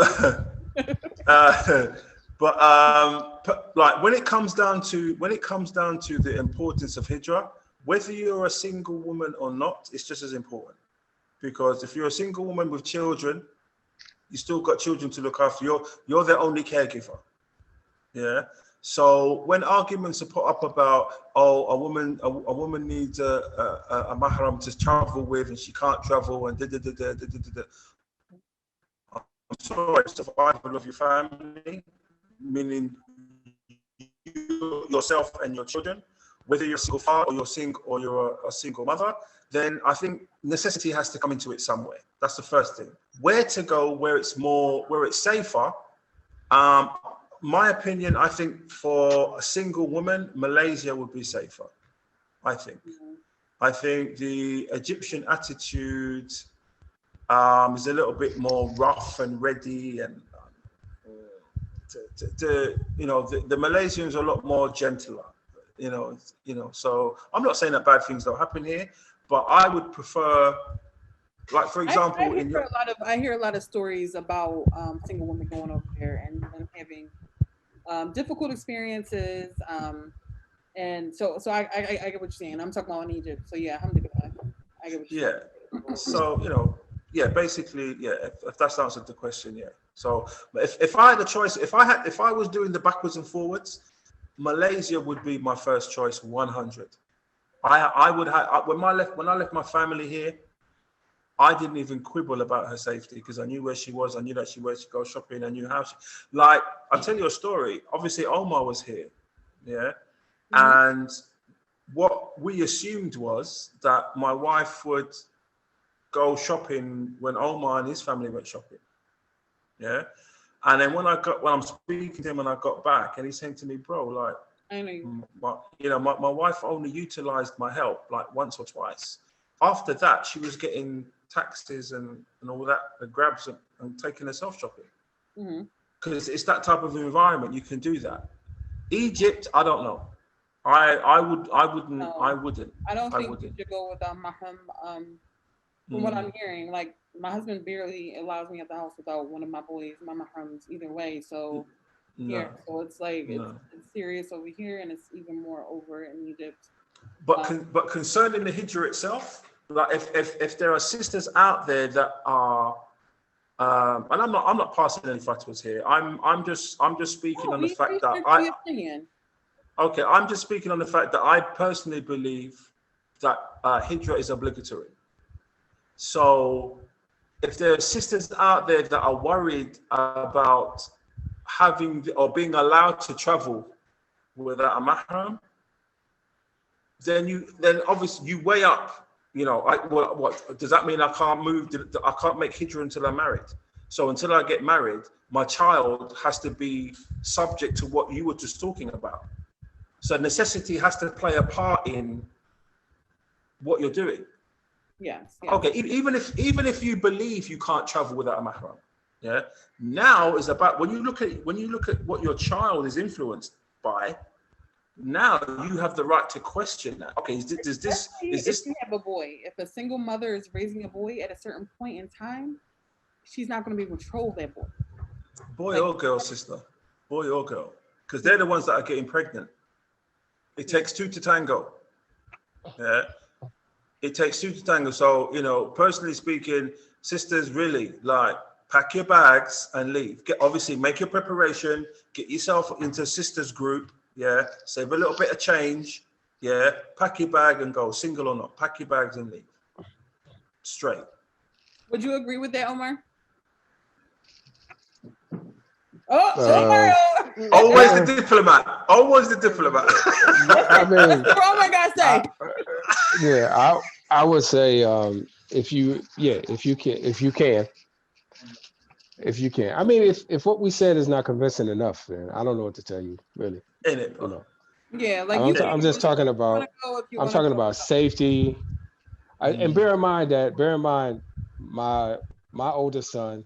But like when it comes down to the importance of Hijrah, whether you're a single woman or not, it's just as important. Because if you're a single woman with children, you still got children to look after. You're their only caregiver. Yeah. So when arguments are put up about a woman needs a mahram to travel with and she can't travel and I'm sorry, survival of your family, meaning yourself and your children, whether you're a single father or you're a single mother, then I think necessity has to come into it somewhere. That's the first thing. Where to go, where it's safer. My opinion, I think for a single woman, Malaysia would be safer. I think. I think the Egyptian attitude is a little bit more rough and ready, and the Malaysians are a lot more gentler. So I'm not saying that bad things don't happen here, but I would prefer, like for example, I hear a lot of stories about single women going over there and them having difficult experiences. And so I get what you're saying. I'm talking about in Egypt. So yeah, alhamdulillah. I get what you're saying. So basically, if that's answered the question, yeah. So if I had a choice, if I was doing the backwards and forwards, Malaysia would be my first choice, 100. I would have when I left my family here, I didn't even quibble about her safety because I knew where she was. I knew that she was to go shopping. I knew how I'll tell you a story. Obviously, Omar was here. Yeah. Mm-hmm. And what we assumed was that my wife would go shopping when Omar and his family went shopping. Yeah. And then when I'm speaking to him and I got back and he's saying to me, bro, like, I know. My wife only utilized my help like once or twice. After that, she was getting taxis and all that, the grabs and taking herself shopping. Because it's that type of environment you can do that. Egypt, I don't know. I wouldn't. I don't think you should go without mahram. From what I'm hearing, like my husband barely allows me at the house without one of my boys, my mahrams, either way. So so it's like it's serious over here, and it's even more over in Egypt. But concerning the Hijrah itself, like if there are sisters out there that are, and I'm not passing any fatwas here. I'm just speaking on the fact that Okay, I'm just speaking on the fact that I personally believe that Hijrah is obligatory. So if there are sisters out there that are worried about having or being allowed to travel without a mahram, then obviously you weigh up, what does that mean? I can't move, I can't make Hijrah until I'm married. So until I get married, my child has to be subject to what you were just talking about. So necessity has to play a part in what you're doing. Yes. Okay. Even if you believe you can't travel without a mahram, yeah. Now is about when you look at what your child is influenced by. Now you have the right to question that. Okay, is this? If you have a boy, if a single mother is raising a boy at a certain point in time, she's not going to be able to control that boy. Boy or girl, sister, boy or girl, because they're the ones that are getting pregnant. It takes two to tango. Yeah, it takes two to tango. So personally speaking, sisters, really like pack your bags and leave. Obviously, make your preparation. Get yourself into sisters group. Yeah, save a little bit of change. Yeah, pack your bag and go. Single or not, pack your bags and leave. Straight. Would you agree with that, Omar? Omar! Always the diplomat. Always the diplomat. I mean, that's what Omar got to say. I would say if you can. I mean, if what we said is not convincing enough, then I don't know what to tell you, really. In it, You bro. know, Yeah, like you I'm just talking about. I'm talking about safety. And bear in mind, my oldest son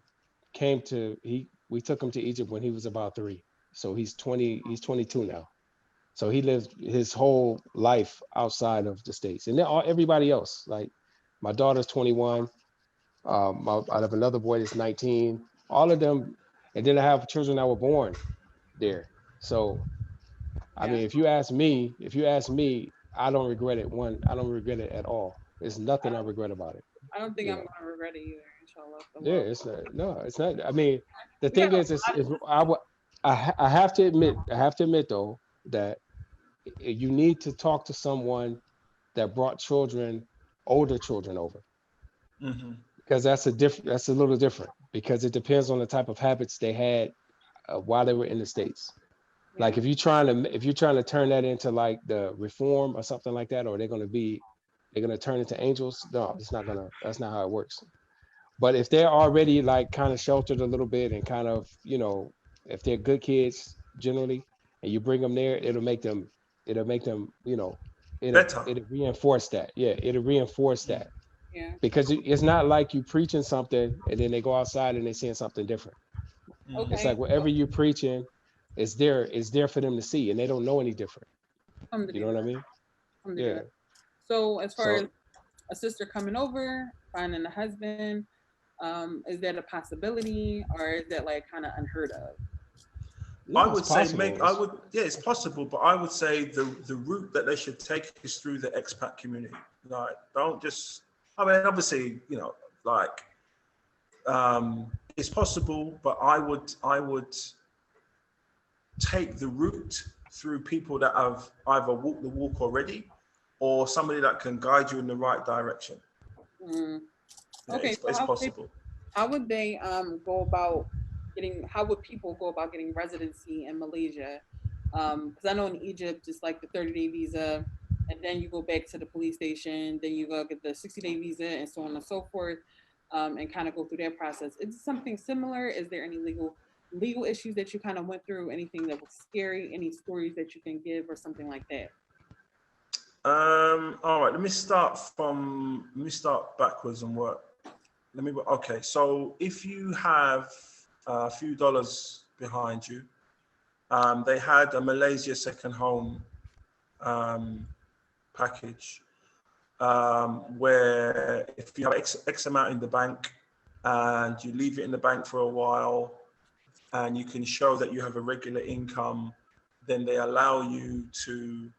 we took him to Egypt when he was about 3. So he's 22 now. So he lived his whole life outside of the States. And then everybody else, like my daughter's 21, I have another boy that's 19, all of them. And then I have children that were born there. So, I mean, if you ask me, I don't regret it. I don't regret it at all. There's nothing I regret about it. I don't think You I'm know. gonna regret it either, inshallah. Yeah, it's not. No, it's not. I mean, the We got thing a is, lot of- I have to admit though that you need to talk to someone that brought older children over, Mm-hmm. because that's a little different, because it depends on the type of habits they had while they were in the States. Like yeah. if you're trying to turn that into like the reform or something like that, or they're gonna turn into angels. No, that's not how it works. But if they're already like kind of sheltered a little bit and kind of, if they're good kids generally, and you bring them there, it'll make them, Better. it'll reinforce that. Yeah, it'll reinforce Mm. that, Yeah. because it's not like you preaching something and then they go outside and they're seeing something different. Mm. It's Okay. like whatever you preaching is there for them to see, and they don't know any different. You know what I mean? Yeah. So as far So as a sister coming over, finding a husband, is that a possibility, or is that like kind of unheard of? no, I it's would say possible. yeah, it's possible, but I would say the route that they should take is through the expat community. Like, don't just, I mean, obviously, like, it's possible, but I would take the route through people that have either walked the walk already, or somebody that can guide you in the right direction. Mm. Yeah, Okay, it's so possible. how would they go about how would people go about getting residency in Malaysia? Because I know in Egypt it's like the 30-day visa, and then you go back to the police station, then you go get the 60-day visa, and so on and so forth, and kind of go through that process. Is it something similar? Is there any legal issues that you kind of went through? Anything that was scary? Any stories that you can give, or something like that? All right, let me start backwards and work. Okay, so if you have a few dollars behind you, they had a Malaysia second home package, where if you have X amount in the bank and you leave it in the bank for a while and you can show that you have a regular income, then they allow you to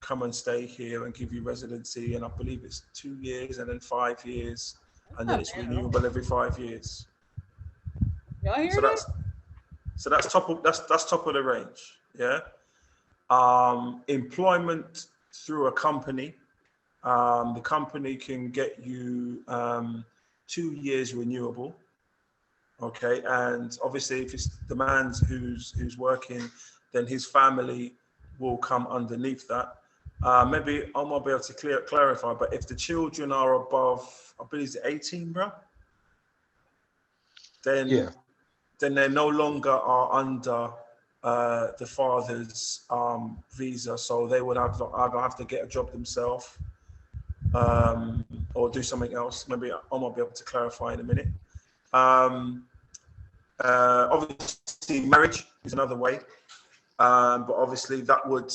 come and stay here and give you residency. And I believe it's 2 years and then 5 years, and then it's renewable every 5 years. Y'all hear So that? that's top of the range. Yeah. Employment through a company. The company can get you 2 years renewable. Okay, and obviously if it's the man who's working, then his family will come underneath that. Maybe I might be able to clarify, but if the children are above, I believe it's 18, bro, then they no longer are under the father's visa, so they would either have to get a job themselves, or do something else. Maybe I might be able to clarify in a minute. Obviously, marriage is another way, but obviously that would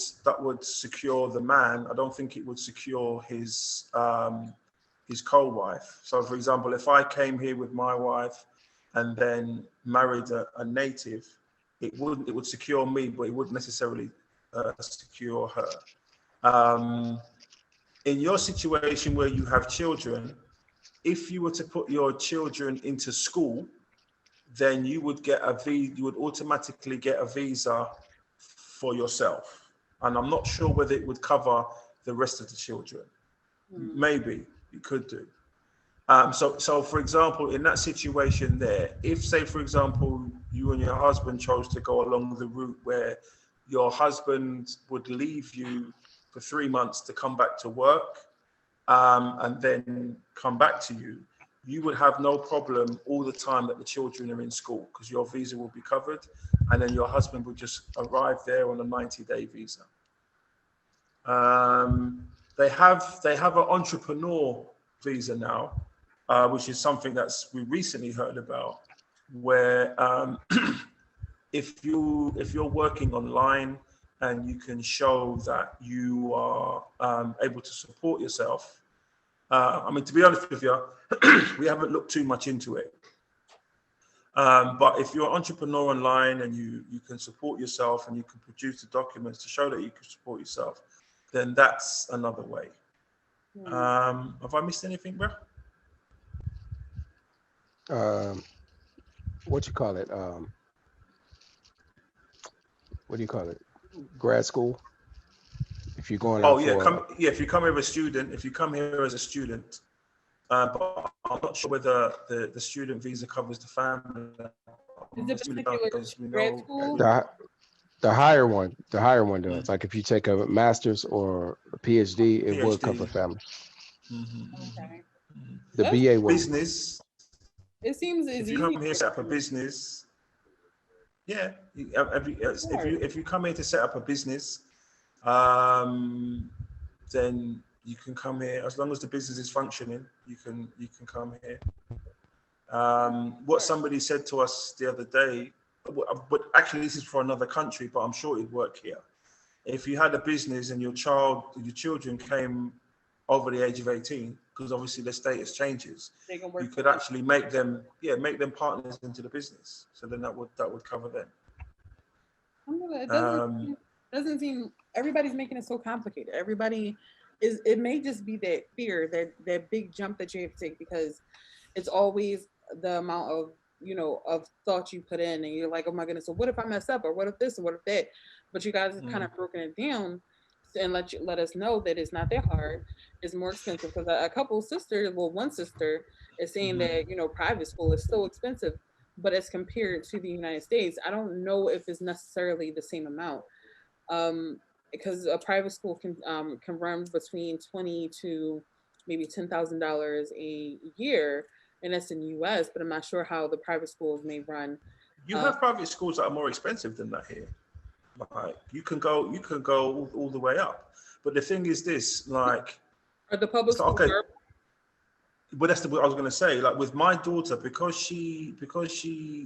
secure the man. I don't think it would secure his co-wife. So, for example, if I came here with my wife and then married a native, it would secure me, but it wouldn't necessarily secure her. In your situation where you have children, if you were to put your children into school, then you would automatically get a visa for yourself. And I'm not sure whether it would cover the rest of the children. Maybe it could do. So for example, in that situation there, if say, for example, you and your husband chose to go along the route where your husband would leave you for 3 months to come back to work, and then come back to you, you would have no problem all the time that the children are in school, because your visa will be covered, and then your husband will just arrive there on a 90-day visa. They have an entrepreneur visa now, which is something we recently heard about, where if you're working online and you can show that you are able to support yourself. I mean, to be honest with you, we haven't looked too much into it. But if you're an entrepreneur online and you can support yourself and you can produce the documents to show that you can support yourself, then that's another way. Have I missed anything, bro? What you call it? What do you call it? Grad school. If you're going out if you come here as a student, but I'm not sure whether the student visa covers the family. Is it particular grad school? The higher one does. Like if you take a master's or a PhD, it would cover family. Okay. The BA one. Business. It seems if you come here set up a business, if you come here to set up a business, then you can come here as long as the business is functioning. You can come here. What somebody said to us the other day, but actually this is for another country, but I'm sure it'd work here. If you had a business and your children came over the age of 18, because obviously their status changes, you could actually make them partners into the business. So then that would cover them. It doesn't seem everybody's making it so complicated. It may just be that fear, that big jump that you have to take, because it's always the amount of of thought you put in, and you're like, oh my goodness, so what if I mess up, or what if this, or what if that? But you guys have kind of broken it down and let us know that it's not that hard. It's more expensive, because one sister is saying that private school is so expensive, but as compared to the United States, I don't know if it's necessarily the same amount, because a private school can run between $20,000 to maybe $10,000 a year, and that's in the U.S. But I'm not sure how the private schools may run. You have private schools that are more expensive than that here. Like you can go all the way up, but the thing is this: like, are the public schools? Okay, but that's what I was going to say. Like with my daughter, because she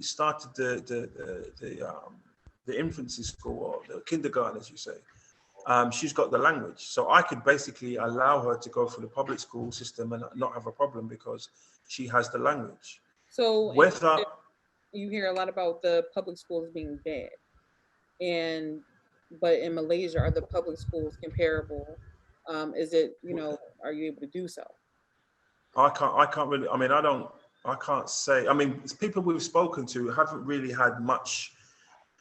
started the infancy school, or the kindergarten, as you say. She's got the language, so I could basically allow her to go through the public school system and not have a problem because she has the language. So you hear a lot about the public schools being bad, but in Malaysia, are the public schools comparable? Is it are you able to do so? I can't really. I mean, I can't say. I mean, people we've spoken to haven't really had much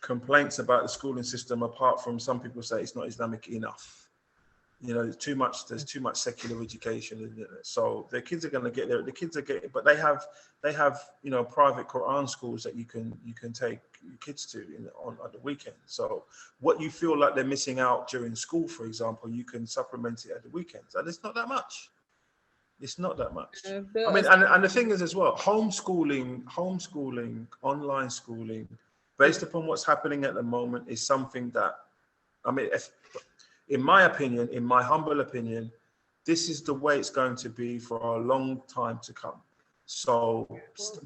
complaints about the schooling system, apart from some people say it's not Islamic enough. There's too much secular education, so their kids are going to get there. The kids are getting, but they have private Quran schools that you can take your kids to on the weekend. So what you feel like they're missing out during school, for example, you can supplement it at the weekends, and it's not that much. It's not that much. I mean, and the thing is as well, homeschooling, online schooling, based upon what's happening at the moment, is something that, I mean, in my opinion, in my humble opinion, this is the way it's going to be for a long time to come. So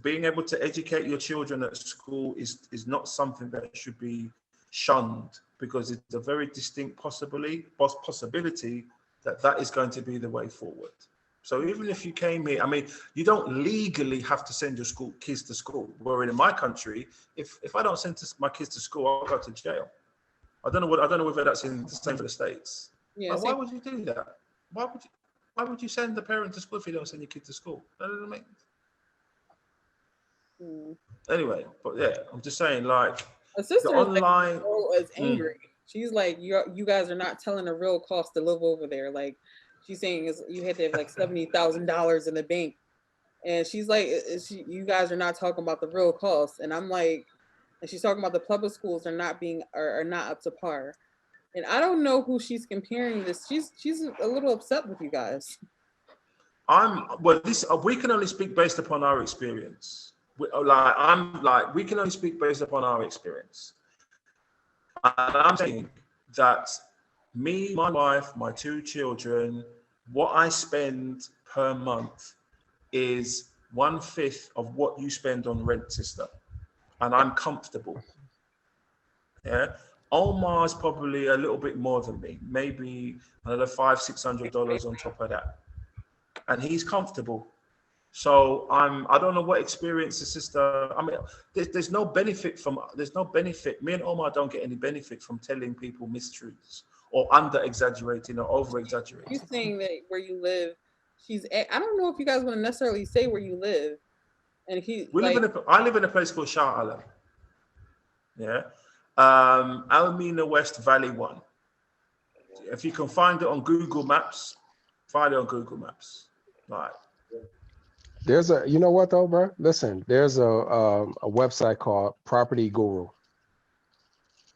being able to educate your children at school is not something that should be shunned, because it's a very distinct possibility that is going to be the way forward. So even if you came here, I mean, you don't legally have to send your kids to school. Where in my country, if I don't send my kids to school, I'll go to jail. I don't know whether that's in the same for the States. Yeah, why would you do that? Why would you send the parent to school if you don't send your kid to school? That doesn't make sense. Anyway, but yeah, I'm just saying, like, a sister is angry. She's like, you guys are not telling the real cost to live over there. Like, she's saying you had to have like $70,000 in the bank, and she's like, you guys are not talking about the real cost. And I'm like, and she's talking about the public schools are not up to par. And I don't know who she's comparing this. She's a little upset with you guys. We can only speak based upon our experience. We can only speak based upon our experience. And I'm saying that me, my wife, my 2 children, what I spend per month is 1/5 of what you spend on rent, sister. And I'm comfortable. Yeah. Omar's probably a little bit more than me, maybe another $500-600 on top of that. And he's comfortable. So I don't know what experience the sister. I mean, there's no benefit. Me and Omar don't get any benefit from telling people mistruths or under exaggerating or over exaggerating. You're saying that where you live, I don't know if you guys want to necessarily say where you live. And I live in a place called Shah Alam. Yeah. Almina West Valley 1. If you can find it on Google Maps, find it on Google Maps. Right. There's you know what though, bro? Listen, there's a website called Property Guru.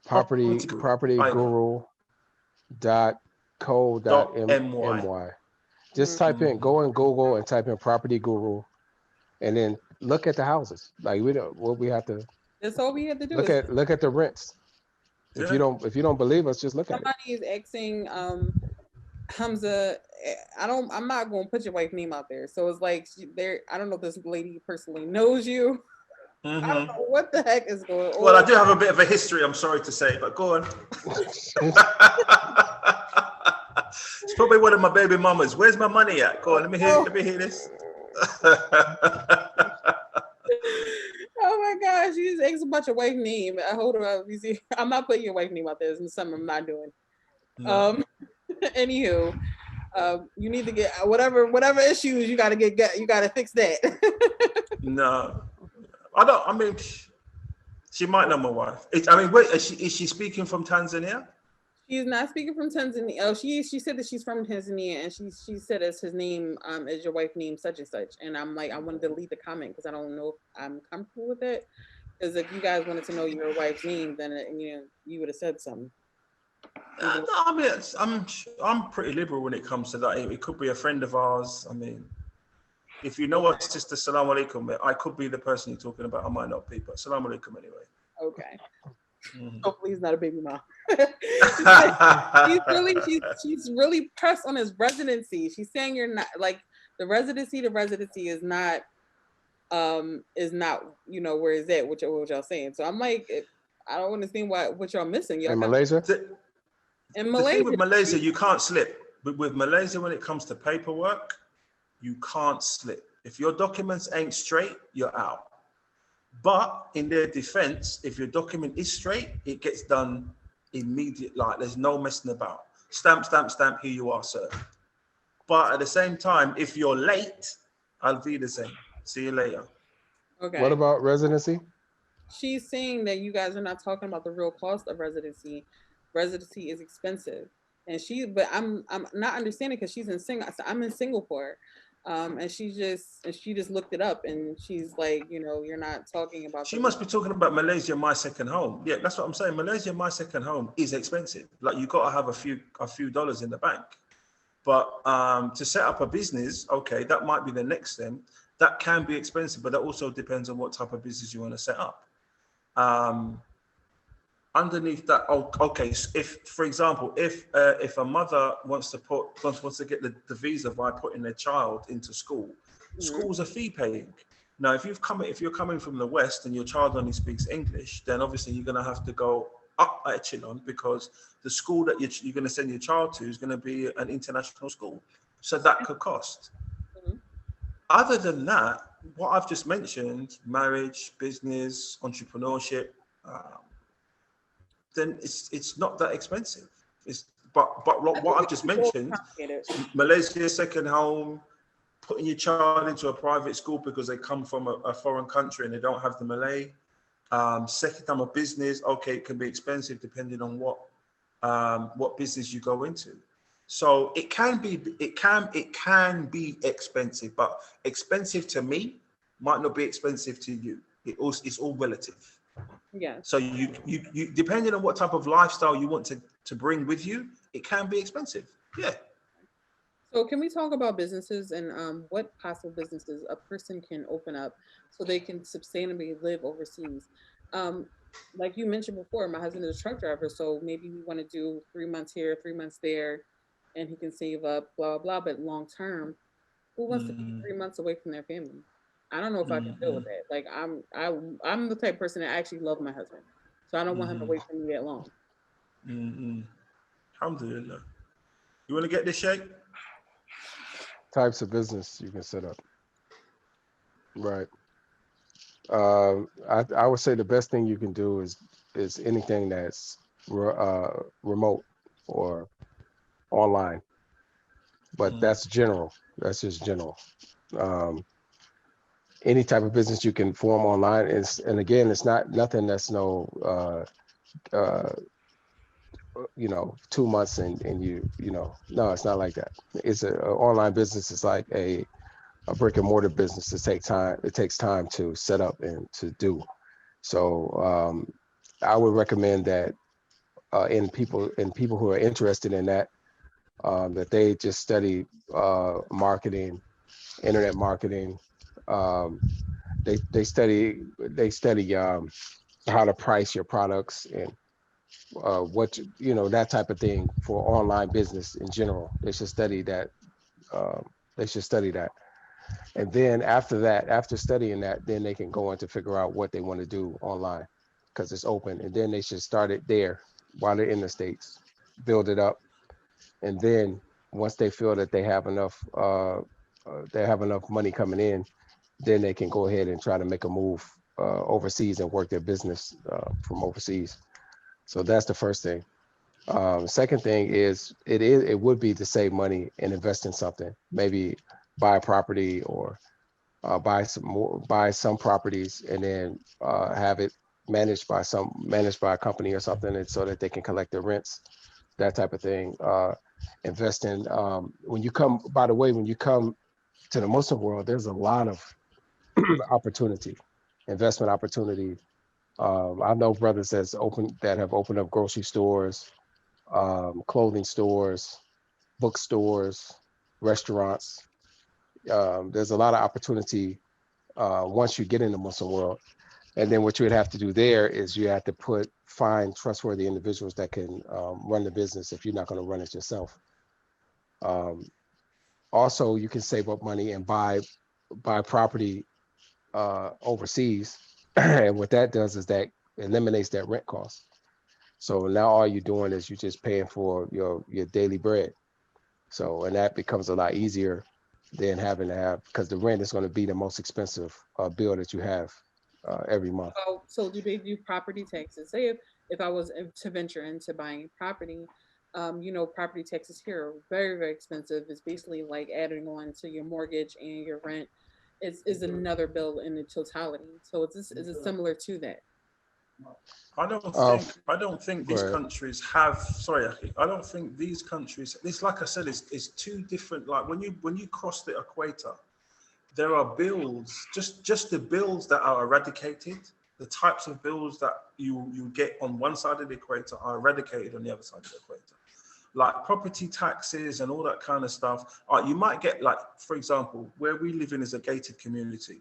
Propertyguru.co.my. Just type in, go in Google and type in Property Guru, and then look at the houses. Like we have to. That's all we have to do. Look at the rents. If you don't believe us, just look at it. Somebody is asking Humza. I'm not going to put your wife's name out there. So it's like I don't know if this lady personally knows you. Mm-hmm. I don't know what the heck is going on. Well, I do have a bit of a history, I'm sorry to say, but go on. It's probably one of my baby mamas. Where's my money at? Go on, let me hear this. Oh my gosh, you just asked about your wife's name. Hold on, you see, I'm not putting your wife's name out there. It's something I'm not doing. No. Anywho, you need to get whatever issues you gotta get. You gotta fix that. No, I don't. I mean, she might know my wife. Wait, is she speaking from Tanzania? She's not speaking from Tanzania. Oh, she said that she's from Tanzania, and she said as his name is your wife's name such and such. And I'm like, I want to delete the comment because I don't know if I'm comfortable with it. Because if you guys wanted to know your wife's name, then you would have said something. No, I mean, I'm pretty liberal when it comes to that. It could be a friend of ours. I mean, if you know what Sister Salam Alaikum, I could be the person you're talking about. I might not be, but Salam Alaikum anyway. Okay. Hopefully he's not a baby mom. she's really pressed on his residency. She's saying you're not like the residency is not where is that what y'all saying. So I'm like, I don't understand what y'all missing. In Malaysia? In Malaysia. The thing with Malaysia, you can't slip. But with Malaysia, when it comes to paperwork, you can't slip. If your documents ain't straight, you're out. But in their defense, if your document is straight, it gets done immediately. Like there's no messing about. Stamp, here you are, sir. But at the same time, if you're late, I'll be the same. See you later. Okay. What about residency? She's saying that you guys are not talking about the real cost of residency. Residency is expensive. But I'm not understanding because she's in Singapore. So I'm in Singapore. And she just looked it up and she's like, you're not talking about. She must be talking about Malaysia, my second home. Yeah, that's what I'm saying. Malaysia, my second home is expensive. Like you got to have a few dollars in the bank. But to set up a business, okay, that might be the next thing. That can be expensive, but that also depends on what type of business you want to set up. Underneath that, okay, if, for example, if a mother wants to get the visa by putting their child into school, schools are fee paying. Now, if you're coming from the West and your child only speaks English, then obviously you're going to have to go up echelon because the school that you're going to send your child to is going to be an international school. So that could cost. Mm-hmm. Other than that, what I've just mentioned, marriage, business, entrepreneurship, then it's not that expensive. But what I've just mentioned, Malaysia second home, putting your child into a private school because they come from a foreign country and they don't have the Malay. Second time of business, okay, it can be expensive depending on what business you go into. So it can be expensive, but expensive to me might not be expensive to you. It's all relative. Yeah. So you depending on what type of lifestyle you want to bring with you, it can be expensive. Yeah. So can we talk about businesses and what possible businesses a person can open up so they can sustainably live overseas? Um, like you mentioned before, my husband is a truck driver, so maybe we want to do 3 months here, 3 months there, and he can save up, blah blah blah. But long term, who wants to be Mm, 3 months away from their family? I don't know if I can deal with mm, that. Like I'm the type of person that actually love my husband, so I don't want him mm, away from me that long. mm. Alhamdulillah. You want to get this shake? Types of business you can set up. Right. I would say the best thing you can do is anything that's remote or online, but Mm, that's general. That's just general. Um, any type of business you can form online is, and again, it's not nothing that's no, uh, 2 months and no, it's not like that. It's a online business. It's like a brick and mortar business. It takes time to set up and to do. So I would recommend that in people who are interested in that, that they just study marketing, internet marketing. Um, they study how to price your products and that type of thing for online business in general. They should study that. Um, they should study that. And then after that, after studying that, then they can go on to figure out what they want to do online because it's open. And then they should start it there while they're in the States, build it up. And then once they feel that they have enough money coming in, then they can go ahead and try to make a move overseas and work their business from overseas. So that's the first thing. Second thing is it would be to save money and invest in something, maybe buy a property or buy some properties and then have it managed by a company or something, and so that they can collect their rents, that type of thing. Invest in when you come. By the way, when you come to the Muslim world, there's a lot of opportunity, investment opportunity. I know brothers that have opened up grocery stores, clothing stores, bookstores, restaurants. There's a lot of opportunity once you get in the Muslim world. And then what you would have to do there is you have to find trustworthy individuals that can run the business if you're not going to run it yourself. Um, Also, you can save up money and buy property overseas, and what that does is that eliminates that rent cost. So now all you're doing is you're just paying for your daily bread. So and that becomes a lot easier than having to have, because the rent is going to be the most expensive bill that you have every month. So do they do property taxes? Say if I was to venture into buying property, property taxes here are very, very expensive. It's basically like adding on to your mortgage and your rent is another bill in the totality. So is it similar to that? Uh, I don't think Go these ahead. countries have. Sorry, Aki, I don't think these countries. It's like I said. It's two different. Like when you cross the equator, there are bills. Just the bills that are eradicated. The types of bills that you get on one side of the equator are eradicated on the other side of the equator. Like property taxes and all that kind of stuff. You might get, like, for example, where we live in is a gated community.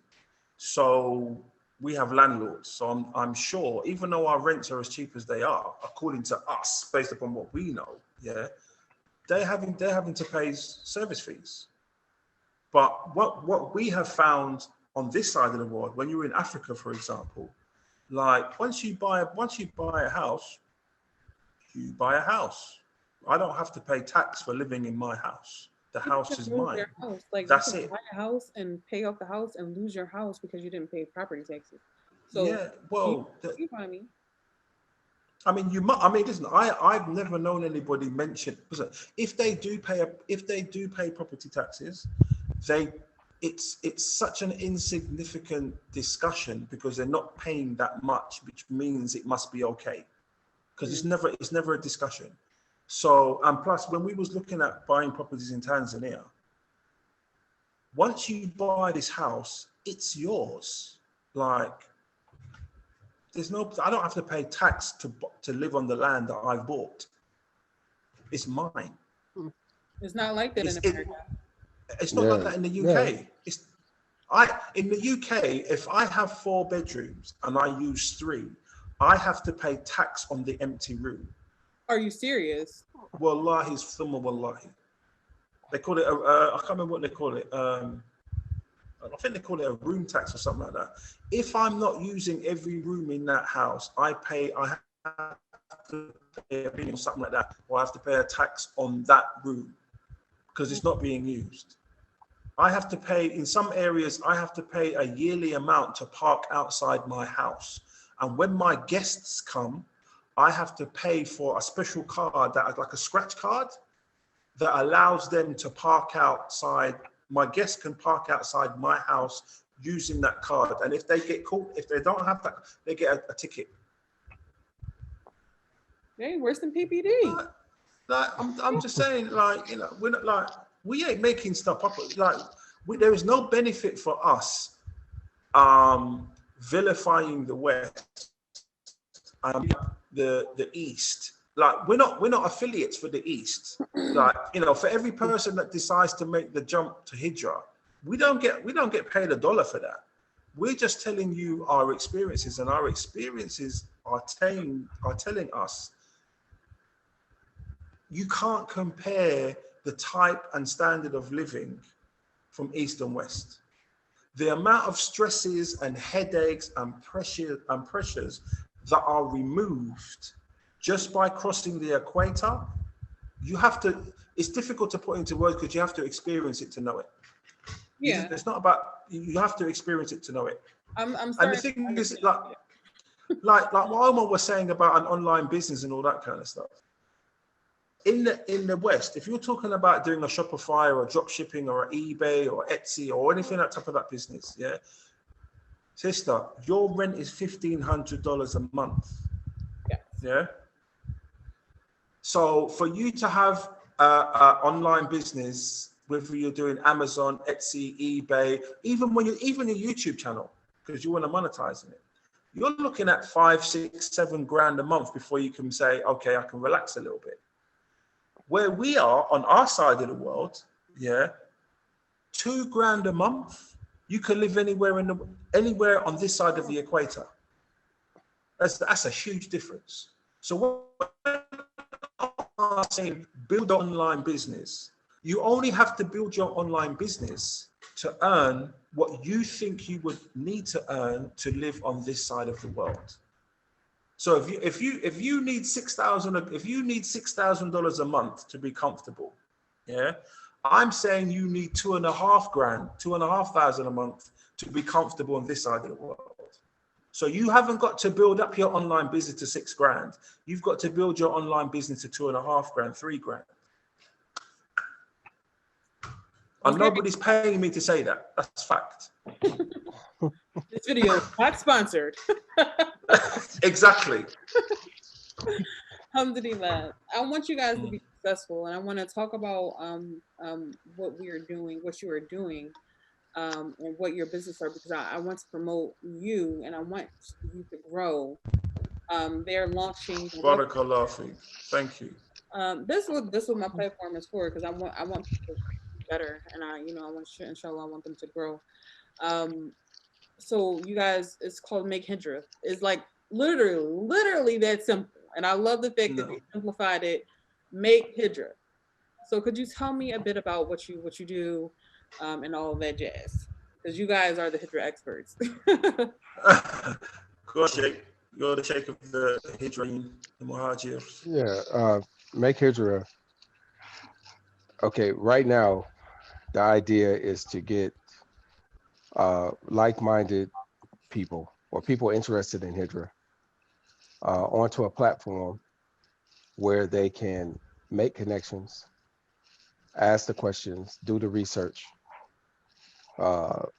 So we have landlords. So I'm sure, even though our rents are as cheap as they are, according to us, based upon what we know, yeah, they're having to pay service fees. But what we have found on this side of the world, when you're in Africa, for example, like once you buy a house, you buy a house. I don't have to pay tax for living in my house. The You house can is lose mine. your house. Like you That's can it. buy a house and pay off the house and lose your house because you didn't pay property taxes. So Yeah. you Well, you know what I mean? I mean, you might. I mean, listen. I've never known anybody mention. Listen, if they do pay property taxes, they it's such an insignificant discussion because they're not paying that much, which means it must be okay because Mm. it's never a discussion. So, and plus, when we was looking at buying properties in Tanzania, once you buy this house, it's yours. Like, I don't have to pay tax to live on the land that I've bought. It's mine. It's not like that in It's America. it's not like that in the Yeah. UK. It's in the UK, if I have 4 bedrooms and I use 3, I have to pay tax on the empty room. Are you serious? Wallahi, thumma wallahi. They call it I can't remember what they call it. I think they call it a room tax or something like that. If I'm not using every room in that house, I have to pay a billion or something like that, or I have to pay a tax on that room because it's not being used. I have to pay, in some areas, I have to pay a yearly amount to park outside my house. And when my guests come, I have to pay for a special card that is like a scratch card that allows them to park outside. My guests can park outside my house using that card. And if they get caught, if they don't have that, they get a ticket. They ain't worse than PPD. I'm just saying, like, you know, we're not like, we ain't making stuff up. Like, there is no benefit for us vilifying the West and the East. Like, we're not affiliates for the East. Like, you know, for every person that decides to make the jump to Hijrah, we don't get paid $1 for that. We're just telling you our experiences, and our experiences are telling us you can't compare the type and standard of living from East and West. The amount of stresses and headaches and pressures that are removed just by crossing the equator, it's difficult to put into words because you have to experience it to know it. Yeah. It's not about, you have to experience it to know it. I'm And sorry. the thing is, like what Omar was saying about an online business and all that kind of stuff. In the West, if you're talking about doing a Shopify or a drop shipping or an eBay or Etsy or anything on top of that business, yeah, sister, your rent is $1,500 a month. Yes. Yeah. So for you to have an online business, whether you're doing Amazon, Etsy, eBay, even your YouTube channel, because you want to monetize it, you're looking at 5, 6, 7 grand a month before you can say, okay, I can relax a little bit. Where we are on our side of the world, yeah, 2 grand a month, you can live anywhere on this side of the equator. That's a huge difference. So when I'm saying build an online business, you only have to build your online business to earn what you think you would need to earn to live on this side of the world. So if you need $6,000 a month to be comfortable, yeah, I'm saying you need 2.5 grand, 2,500 a month to be comfortable on this side of the world. So you haven't got to build up your online business to 6 grand. You've got to build your online business to 2.5 grand, 3 grand. And nobody's paying me to say that. That's fact. This video is not sponsored. Exactly. Alhamdulillah. I want you guys to be successful, and I want to talk about what we are doing, what you are doing, and what your business are, because I want to promote you and I want you to grow. They're launching. Barakallah feek. Thank you. This is what my platform is for, because I want people to be better, and I want to, inshallah, I want them to grow. So you guys, it's called Make Hijrah. It's like literally that simple. And I love the fact that they simplified it. Make Hijrah. So could you tell me a bit about what you do, and all of that jazz? Because you guys are the Hijrah experts. Go on, Sheikh. You're the Sheikh of the Hijrah, the Muhajir. Yeah, Make Hijrah. Okay, right now, the idea is to get like-minded people or people interested in Hijrah onto a platform where they can make connections, ask the questions, do the research about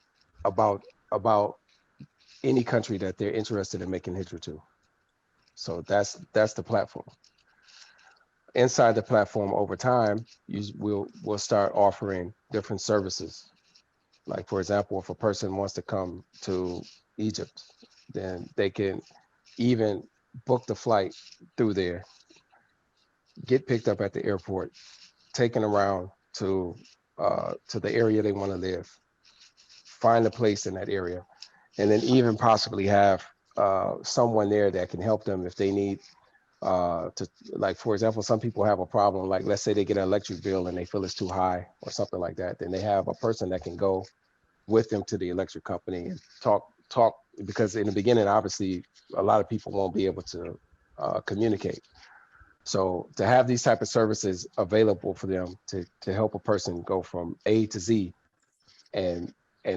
any country that they're interested in making Hijrah to. So that's the platform. Inside the platform, over time, we'll start offering different services. Like, for example, if a person wants to come to Egypt, then they can even book the flight through there, get picked up at the airport, taken around to the area they want to live, find a place in that area, and then even possibly have someone there that can help them if they need to, like, for example, some people have a problem, like let's say they get an electric bill and they feel it's too high or something like that, then they have a person that can go with them to the electric company and talk, because in the beginning, obviously, a lot of people won't be able to communicate. So to have these type of services available for them to help a person go from A to Z and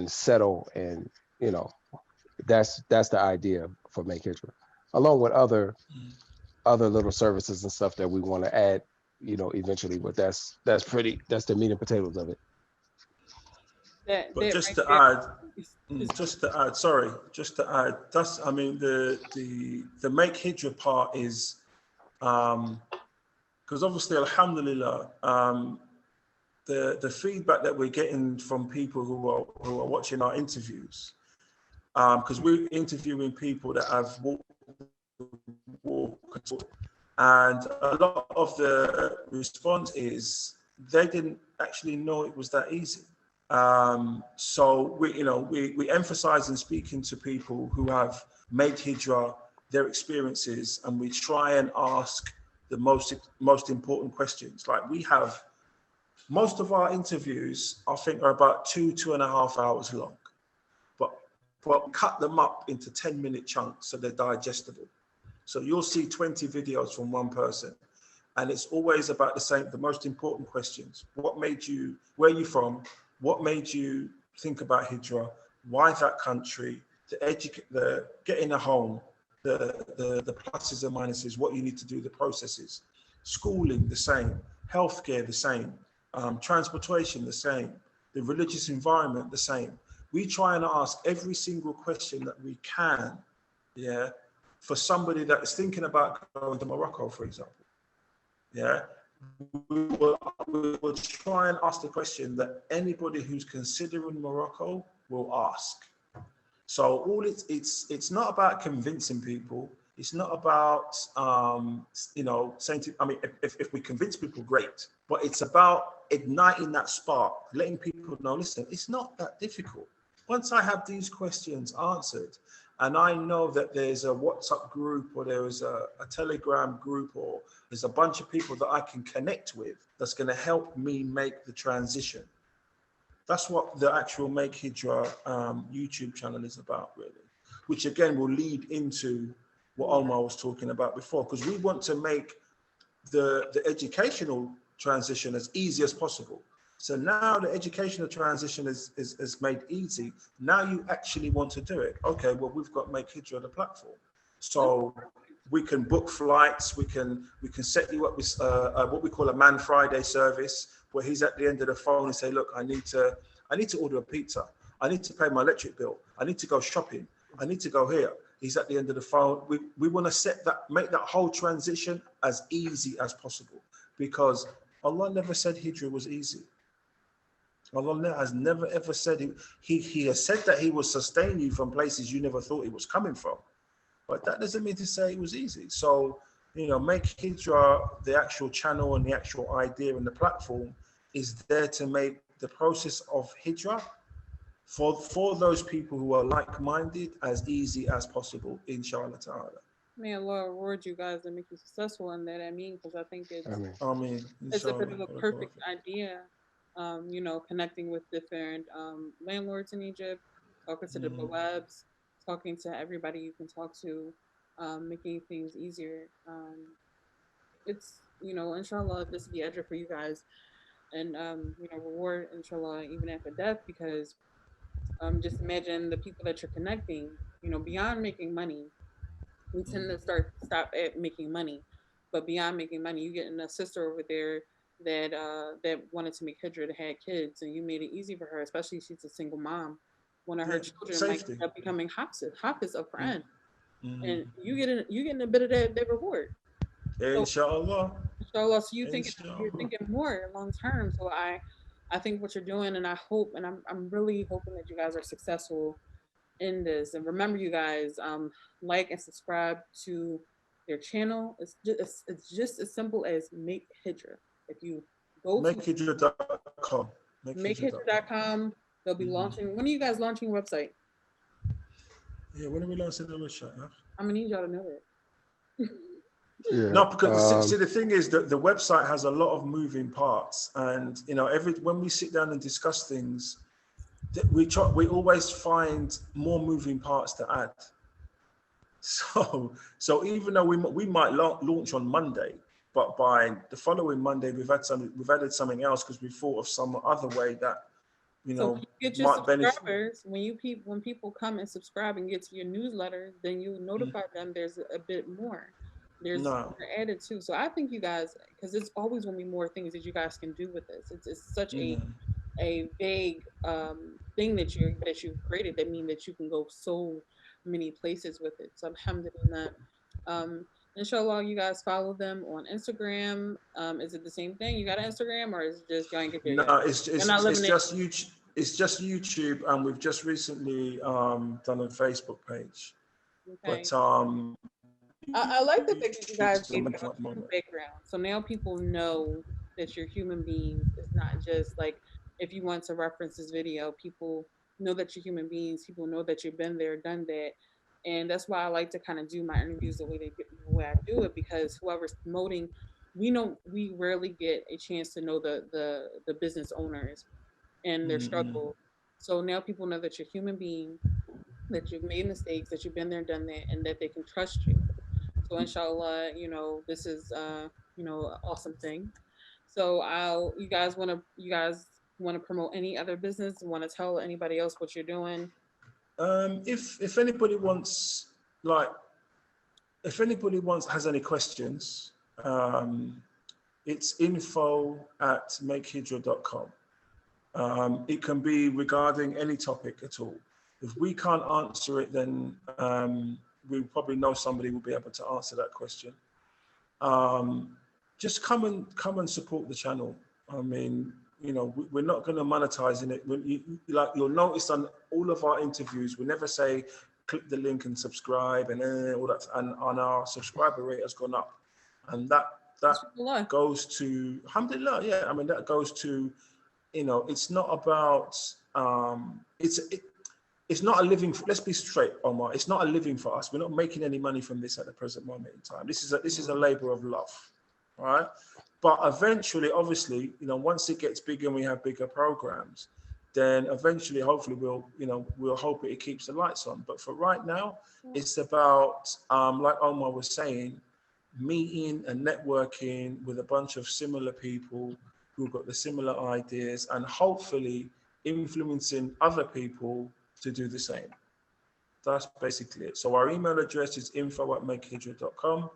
settle, and you know, that's the idea for Make Hijrah, along with other little services and stuff that we want to add, you know, eventually. But that's the meat and potatoes of it. But That just right to there add, is just to add, sorry, just to add, that's, I mean, the Make Hijrah part is, because obviously, alhamdulillah, the feedback that we're getting from people who are watching our interviews, because we're interviewing people that have walked, and a lot of the response is they didn't actually know it was that easy. So we emphasize in speaking to people who have made hijrah, their experiences, and we try and ask the most important questions. Like, we have most of our interviews, I think, are about 2.5 hours long, but cut them up into 10-minute chunks so they're digestible. So you'll see 20 videos from one person, and it's always about the most important questions. What made you, where are you from? What made you think about hijrah? Why that country? The getting a home, the pluses and minuses, what you need to do, the processes. Schooling, the same. Healthcare, the same. Transportation, the same. The religious environment, the same. We try and ask every single question that we can, yeah, for somebody that is thinking about going to Morocco, for example. Yeah, we will try and ask the question that anybody who's considering Morocco will ask. So it's not about convincing people. It's not about saying to, I mean, if we convince people, great. But it's about igniting that spark, letting people know, listen, it's not that difficult. Once I have these questions answered, and I know that there's a WhatsApp group, or there is a Telegram group, or there's a bunch of people that I can connect with that's going to help me make the transition. That's what the actual Make Hijrah YouTube channel is about, really, which again will lead into what Omar was talking about before, because we want to make the educational transition as easy as possible. So now the educational transition is made easy. Now you actually want to do it. Okay, well, we've got Make Hijrah, the platform. So we can book flights. We can set you up with what we call a Man Friday service, where he's at the end of the phone and say, look, I need to order a pizza. I need to pay my electric bill. I need to go shopping. I need to go here. He's at the end of the phone. We want to make that whole transition as easy as possible, because Allah never said Hijrah was easy. Allah has never ever said he has said that he will sustain you from places you never thought he was coming from, but that doesn't mean to say it was easy. So, Make Hijrah, the actual channel and the actual idea and the platform, is there to make the process of Hijrah for those people who are like-minded as easy as possible, inshallah ta'ala. May Allah reward you guys and make you successful in that. I mean, because I think I mean, it's a bit of a perfect idea. Connecting with different landlords in Egypt, talking to the Bawabs, talking to everybody you can talk to, making things easier. It's, inshallah, this will be edge for you guys, and reward, inshallah, even after death, because just imagine the people that you're connecting. Beyond making money, we tend to stop at making money, but beyond making money, you getting a sister over there that wanted to make hijrah, to had kids, and you made it easy for her, especially if she's a single mom. One of her children might end up becoming hafiz of Quran, and you getting a bit of that reward. Inshallah. So you're thinking more long term. So I think what you're doing, and I hope, and I'm really hoping that you guys are successful in this. And remember, you guys, like and subscribe to their channel. It's just as simple as Make Hijrah. If you go to makehijrah.com. makehijrah.com. They'll be launching. When are you guys launching your website? Yeah, when are we launching the website? Huh? I'm gonna need y'all to know that. Yeah. No, because see, the thing is that the website has a lot of moving parts, and you know, when we sit down and discuss things, we always find more moving parts to add. So even though we might launch on Monday, but by the following Monday we've added something else because we thought of some other way that So when you get your might benefit. subscribers, when people come and subscribe and get to your newsletter, then you notify them there's a bit more. There's more added too. So I think you guys, because there's always going to be more things that you guys can do with this. It's such a vague thing that you've created that mean that you can go so many places with it. So alhamdulillah. Inshallah, you guys follow them on Instagram. Is it the same thing? You got an Instagram, or is it just y'all ain't get there yet? No, it's just YouTube. It's just YouTube, and we've just recently done a Facebook page. Okay. But I like the fact that you guys gave a background. So now people know that you're human beings. It's not just like if you want to reference this video, people know that you're human beings. People know that you've been there, done that. And that's why I like to kind of do my interviews the way I do it, because whoever's promoting, we rarely get a chance to know the business owners and their struggle. So now people know that you're a human being, that you've made mistakes, that you've been there, done that, and that they can trust you. So inshallah, this is an awesome thing. So you guys want to promote any other business? Want to tell anybody else what you're doing? If anybody wants, has any questions, it's info@makehijrah.com. It can be regarding any topic at all. If we can't answer it, then we probably know somebody will be able to answer that question. Just come and support the channel. I mean, we're not going to monetize in it. You'll notice on all of our interviews, we never say click the link and subscribe and all that. And on our subscriber rate has gone up, and that goes to alhamdulillah. Yeah, I mean that goes to, it's not about it's not a living. Let's be straight, Omar. It's not a living for us. We're not making any money from this at the present moment in time. This is a labor of love, all right? But eventually, obviously, once it gets bigger and we have bigger programs, then eventually, hopefully, we'll hope it keeps the lights on. But for right now, it's about, like Omar was saying, meeting and networking with a bunch of similar people who've got the similar ideas, and hopefully influencing other people to do the same. That's basically it. So our email address is info@makehijrah.com.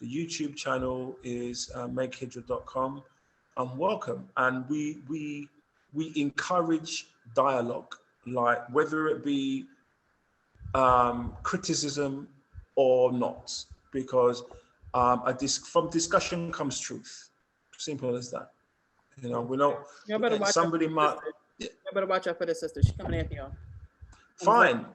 The YouTube channel is makehijrah.com. Welcome. And we encourage dialogue, like whether it be criticism or not, because from discussion comes truth. Simple as that. We know somebody might. You better watch out for the sister. She's coming after y'all. Fine.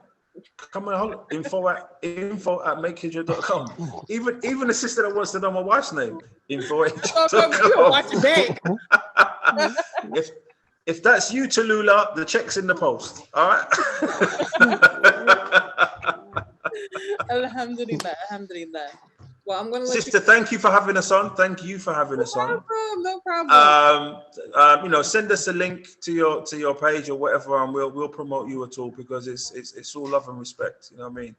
Come on, info@makehijrah.com. Even the sister that wants to know my wife's name, info@makehijrah.com. If that's you, Tallulah, the check's in the post. All right. Alhamdulillah, alhamdulillah. Well, I'm going to Sister, thank you for having us on. Thank you for having us on. No problem. Send us a link to your page or whatever, and we'll promote you at all, because it's all love and respect. You know what I mean?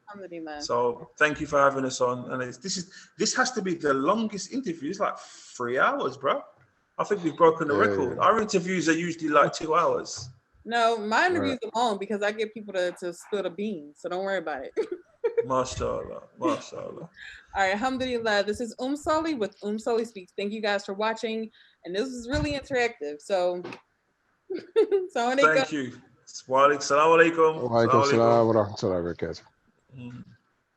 So thank you for having us on. And this has to be the longest interview. It's like 3 hours, bro. I think we've broken the record. Our interviews are usually like 2 hours. No, my interviews are long because I get people to spill the beans. So don't worry about it. Mashallah. All right, alhamdulillah. This is Soli with Soli Speaks. Thank you guys for watching, and this is really interactive. So, thank you. Wa alaikum salam wa rahmatullahi wa barakatuh.